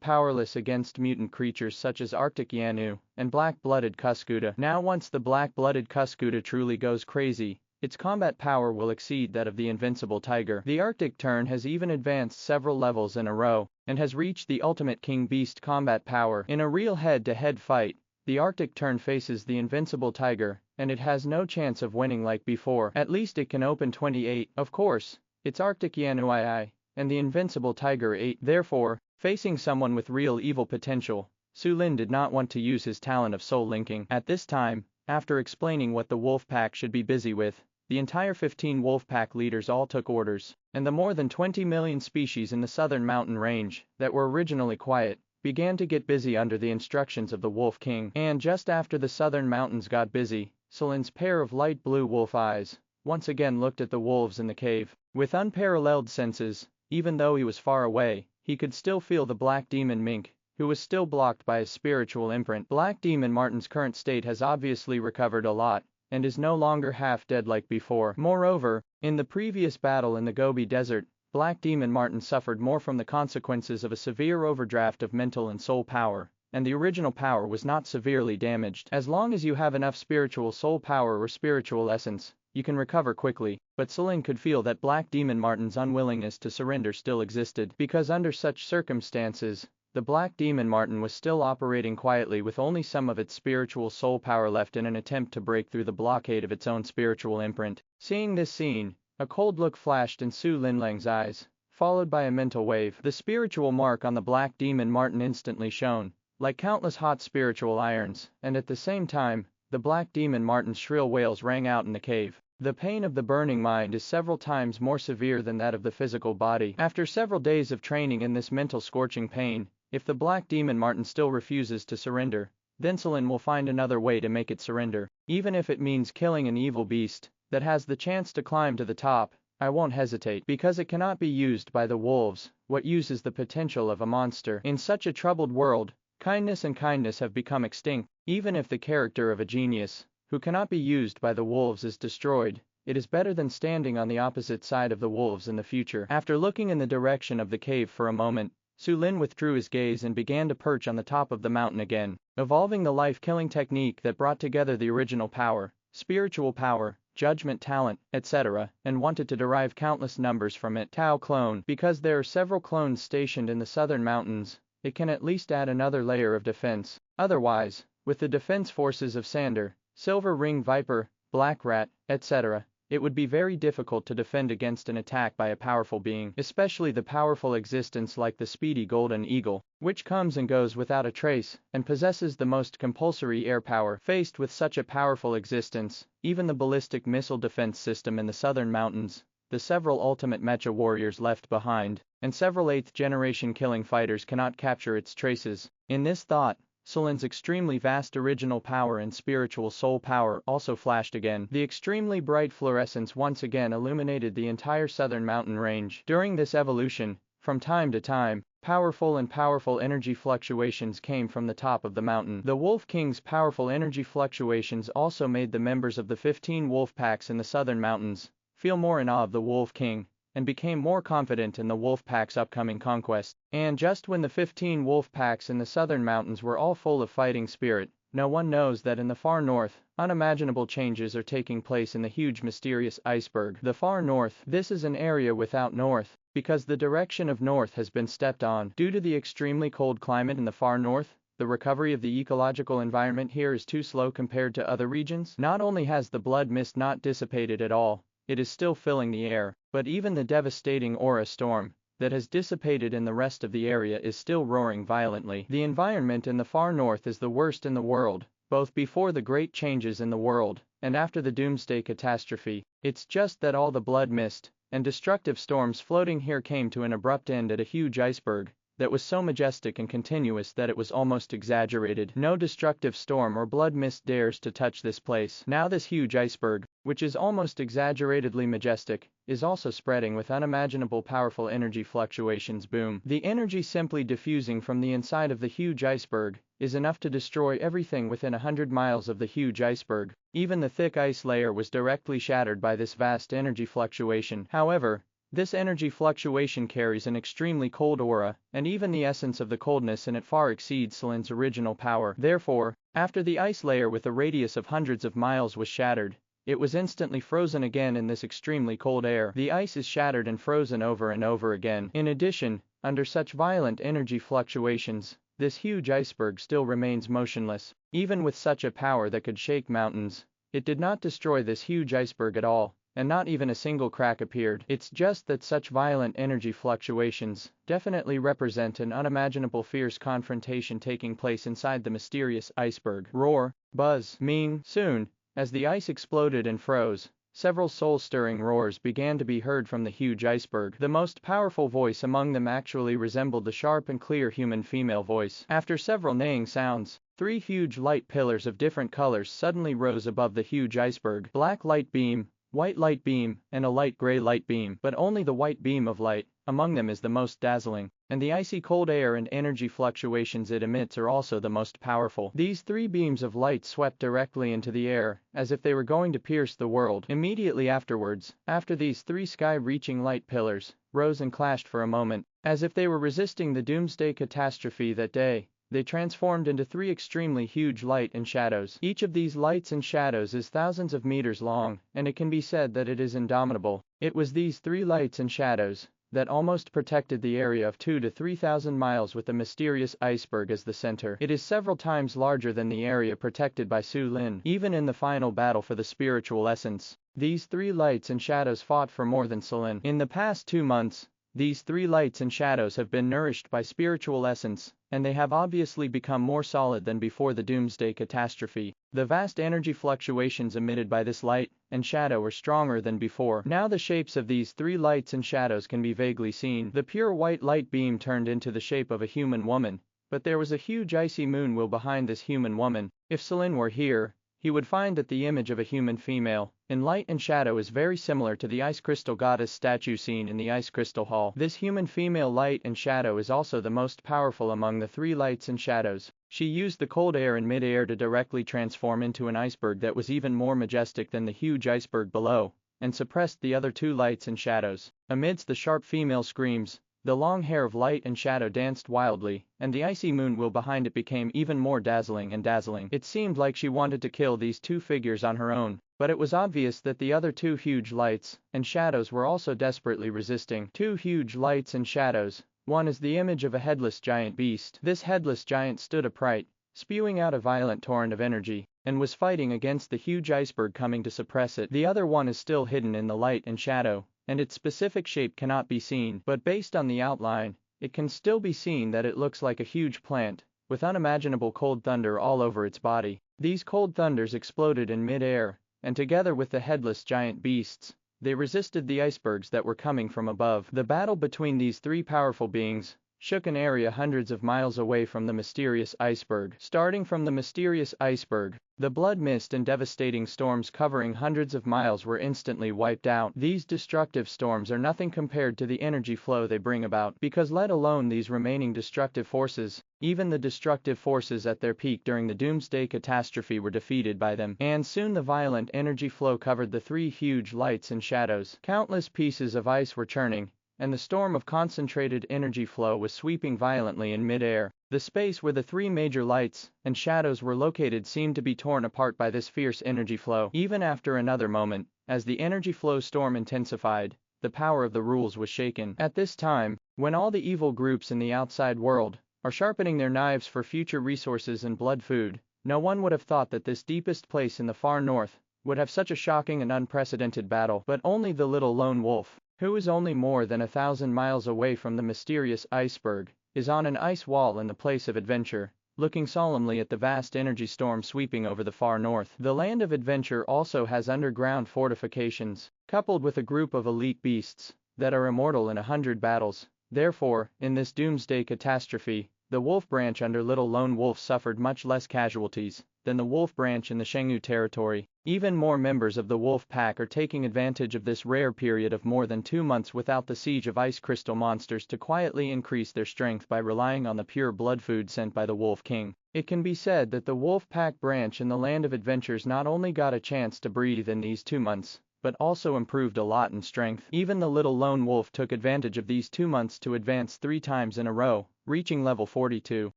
S2: powerless against mutant creatures such as Arctic Yanu and black-blooded Cuscuta. Now once the black-blooded Cuscuta truly goes crazy, its combat power will exceed that of the Invincible Tiger. The Arctic Tern has even advanced several levels in a row, and has reached the ultimate King Beast combat power. In a real head-to-head fight, the Arctic Tern faces the Invincible Tiger, and it has no chance of winning like before. At least it can open 28. Of course, it's Arctic Yanui, and the Invincible Tiger 8. Therefore, facing someone with real evil potential, Su Lin did not want to use his talent of soul linking. At this time, after explaining what the wolf pack should be busy with, the entire 15 wolf pack leaders all took orders, and the more than 20 million species in the southern mountain range, that were originally quiet, began to get busy under the instructions of the Wolf King. And just after the southern mountains got busy, Su Lin's pair of light blue wolf eyes once again looked at the wolves in the cave. With unparalleled senses, even though he was far away, he could still feel the Black Demon Mink, who was still blocked by his spiritual imprint. Black Demon Marten's current state has obviously recovered a lot, and is no longer half dead like before. Moreover, in the previous battle in the Gobi Desert, Black Demon Marten suffered more from the consequences of a severe overdraft of mental and soul power, and the original power was not severely damaged. As long as you have enough spiritual soul power or spiritual essence, you can recover quickly, but Su Lin could feel that Black Demon Marten's unwillingness to surrender still existed, because under such circumstances, the Black Demon Marten was still operating quietly with only some of its spiritual soul power left in an attempt to break through the blockade of its own spiritual imprint. Seeing this scene, a cold look flashed in Su Linlang's eyes, followed by a mental wave. The spiritual mark on the Black Demon Marten instantly shone, like countless hot spiritual irons, and at the same time, the Black Demon Marten's shrill wails rang out in the cave. The pain of the burning mind is several times more severe than that of the physical body. After several days of training in this mental scorching pain, if the Black Demon Marten still refuses to surrender, then Su Lin will find another way to make it surrender. Even if it means killing an evil beast that has the chance to climb to the top, I won't hesitate, because it cannot be used by the wolves. What uses the potential of a monster? In such a troubled world, kindness and kindness have become extinct. Even if the character of a genius, who cannot be used by the wolves, is destroyed, it is better than standing on the opposite side of the wolves in the future. After looking in the direction of the cave for a moment, Su Lin withdrew his gaze and began to perch on the top of the mountain again, evolving the life-killing technique that brought together the original power, spiritual power, judgment talent, etc., and wanted to derive countless numbers from it. Tau clone. Because there are several clones stationed in the southern mountains, it can at least add another layer of defense. Otherwise, with the defense forces of Sander, Silver Ring Viper, Black Rat, etc., it would be very difficult to defend against an attack by a powerful being, especially the powerful existence like the speedy Golden Eagle, which comes and goes without a trace, and possesses the most compulsory air power. Faced with such a powerful existence, even the ballistic missile defense system in the southern mountains, the several ultimate mecha warriors left behind, and several 8th generation killing fighters cannot capture its traces. In this thought, Su Lin's extremely vast original power and spiritual soul power also flashed again. The extremely bright fluorescence once again illuminated the entire southern mountain range. During this evolution, from time to time, Powerful energy fluctuations came from the top of the mountain. The Wolf King's powerful energy fluctuations also made the members of the 15 wolf packs in the southern mountains feel more in awe of the Wolf King, and became more confident in the wolf pack's upcoming conquest. And just when the 15 wolf packs in the southern mountains were all full of fighting spirit, no one knows that in the far north, unimaginable changes are taking place in the huge mysterious iceberg. The far north, this is an area without north, because the direction of north has been stepped on. Due to the extremely cold climate in the far north, the recovery of the ecological environment here is too slow compared to other regions. Not only has the blood mist not dissipated at all, it is still filling the air, but even the devastating aura storm that has dissipated in the rest of the area is still roaring violently. The environment in the far north is the worst in the world, both before the great changes in the world and after the doomsday catastrophe. It's just that all the blood mist and destructive storms floating here came to an abrupt end at a huge iceberg that was so majestic and continuous that it was almost exaggerated. No destructive storm or blood mist dares to touch this place. Now this huge iceberg, which is almost exaggeratedly majestic, is also spreading with unimaginable powerful energy fluctuations. Boom. The energy simply diffusing from the inside of the huge iceberg is enough to destroy everything within 100 miles of the huge iceberg. Even the thick ice layer was directly shattered by this vast energy fluctuation. However, this energy fluctuation carries an extremely cold aura, and even the essence of the coldness in it far exceeds Selin's original power. Therefore, after the ice layer with a radius of hundreds of miles was shattered, it was instantly frozen again in this extremely cold air. The ice is shattered and frozen over and over again. In addition, under such violent energy fluctuations, this huge iceberg still remains motionless. Even with such a power that could shake mountains, it did not destroy this huge iceberg at all, and not even a single crack appeared. It's just that such violent energy fluctuations definitely represent an unimaginable fierce confrontation taking place inside the mysterious iceberg. Roar, buzz, ming. Soon, as the ice exploded and froze, several soul-stirring roars began to be heard from the huge iceberg. The most powerful voice among them actually resembled the sharp and clear human female voice. After several neighing sounds, 3 huge light pillars of different colors suddenly rose above the huge iceberg. Black light beam, white light beam, and a light gray light beam. But only the white beam of light among them is the most dazzling, and the icy cold air and energy fluctuations it emits are also the most powerful. These 3 beams of light swept directly into the air, as if they were going to pierce the world. Immediately afterwards, after these 3 sky-reaching light pillars rose and clashed for a moment, as if they were resisting the doomsday catastrophe that day, they transformed into 3 extremely huge light and shadows. Each of these lights and shadows is thousands of meters long, and it can be said that it is indomitable. It was these 3 lights and shadows that almost protected the area of 2,000 to 3,000 miles with the mysterious iceberg as the center. It is several times larger than the area protected by Su Lin. Even in the final battle for the spiritual essence, these 3 lights and shadows fought for more than Selin. In the past 2 months, these 3 lights and shadows have been nourished by spiritual essence, and they have obviously become more solid than before the doomsday catastrophe. The vast energy fluctuations emitted by this light and shadow are stronger than before. Now the shapes of these 3 lights and shadows can be vaguely seen. The pure white light beam turned into the shape of a human woman, but there was a huge icy moon wheel behind this human woman. If Selin were here, he would find that the image of a human female, in light and shadow, is very similar to the ice crystal goddess statue seen in the ice crystal hall. This human female light and shadow is also the most powerful among the 3 lights and shadows. She used the cold air in mid-air to directly transform into an iceberg that was even more majestic than the huge iceberg below, and suppressed the other 2 lights and shadows. Amidst the sharp female screams, the long hair of light and shadow danced wildly, and the icy moon wheel behind it became even more dazzling and dazzling. It seemed like she wanted to kill these 2 figures on her own, but it was obvious that the other 2 huge lights and shadows were also desperately resisting. 2 huge lights and shadows. One is the image of a headless giant beast. This headless giant stood upright, spewing out a violent torrent of energy, and was fighting against the huge iceberg coming to suppress it. The other one is still hidden in the light and shadow, and its specific shape cannot be seen, but based on the outline, it can still be seen that it looks like a huge plant, with unimaginable cold thunder all over its body. These cold thunders exploded in mid-air, and together with the headless giant beasts, they resisted the icebergs that were coming from above. The battle between these 3 powerful beings shook an area hundreds of miles away from the mysterious iceberg. Starting from the mysterious iceberg, the blood mist and devastating storms covering hundreds of miles were instantly wiped out. These destructive storms are nothing compared to the energy flow they bring about, because let alone these remaining destructive forces, even the destructive forces at their peak during the doomsday catastrophe were defeated by them, and soon the violent energy flow covered the three huge lights and shadows. Countless pieces of ice were churning, and the storm of concentrated energy flow was sweeping violently in mid-air. The space where the three major lights and shadows were located seemed to be torn apart by this fierce energy flow. Even after another moment, as the energy flow storm intensified, the power of the rules was shaken. At this time, when all the evil groups in the outside world are sharpening their knives for future resources and blood food, no one would have thought that this deepest place in the far north would have such a shocking and unprecedented battle. But only the little lone wolf, who is only more than 1,000 miles away from the mysterious iceberg, is on an ice wall in the place of adventure, looking solemnly at the vast energy storm sweeping over the far north. The land of adventure also has underground fortifications, coupled with a group of elite beasts that are immortal in 100 battles. Therefore, in this doomsday catastrophe, the wolf branch under Little Lone Wolf suffered much less casualties than the wolf branch in the Shenghu territory. Even more members of the wolf pack are taking advantage of this rare period of more than 2 months without the siege of ice crystal monsters to quietly increase their strength by relying on the pure blood food sent by the Wolf King. It can be said that the wolf pack branch in the Land of Adventures not only got a chance to breathe in these 2 months, but also improved a lot in strength. Even the little lone wolf took advantage of these 2 months to advance 3 times in a row, reaching level 42,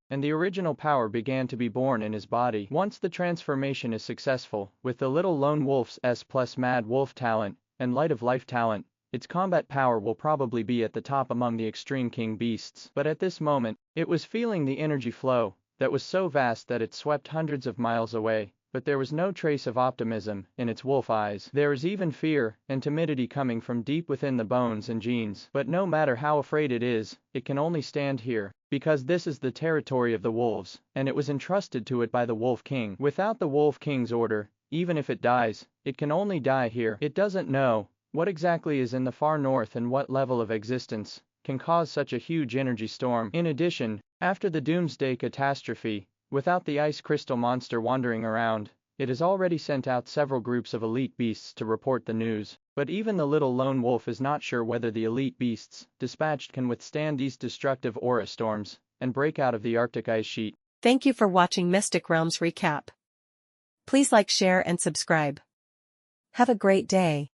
S2: and the original power began to be born in his body. Once the transformation is successful, with the little lone wolf's S plus mad wolf talent and light of life talent, its combat power will probably be at the top among the extreme king beasts. But at this moment, it was feeling the energy flow that was so vast that it swept hundreds of miles away. But there was no trace of optimism in its wolf eyes. There is even fear and timidity coming from deep within the bones and genes. But no matter how afraid it is, it can only stand here, because this is the territory of the wolves, and it was entrusted to it by the Wolf King. Without the Wolf King's order, even if it dies, it can only die here. It doesn't know what exactly is in the far north and what level of existence can cause such a huge energy storm. In addition, after the doomsday catastrophe, without the ice crystal monster wandering around, it has already sent out several groups of elite beasts to report the news. But even the little lone wolf is not sure whether the elite beasts dispatched can withstand these destructive aura storms and break out of the Arctic ice sheet.
S1: Thank you for watching Mystic Realms Recap. Please like, share and subscribe. Have a great day.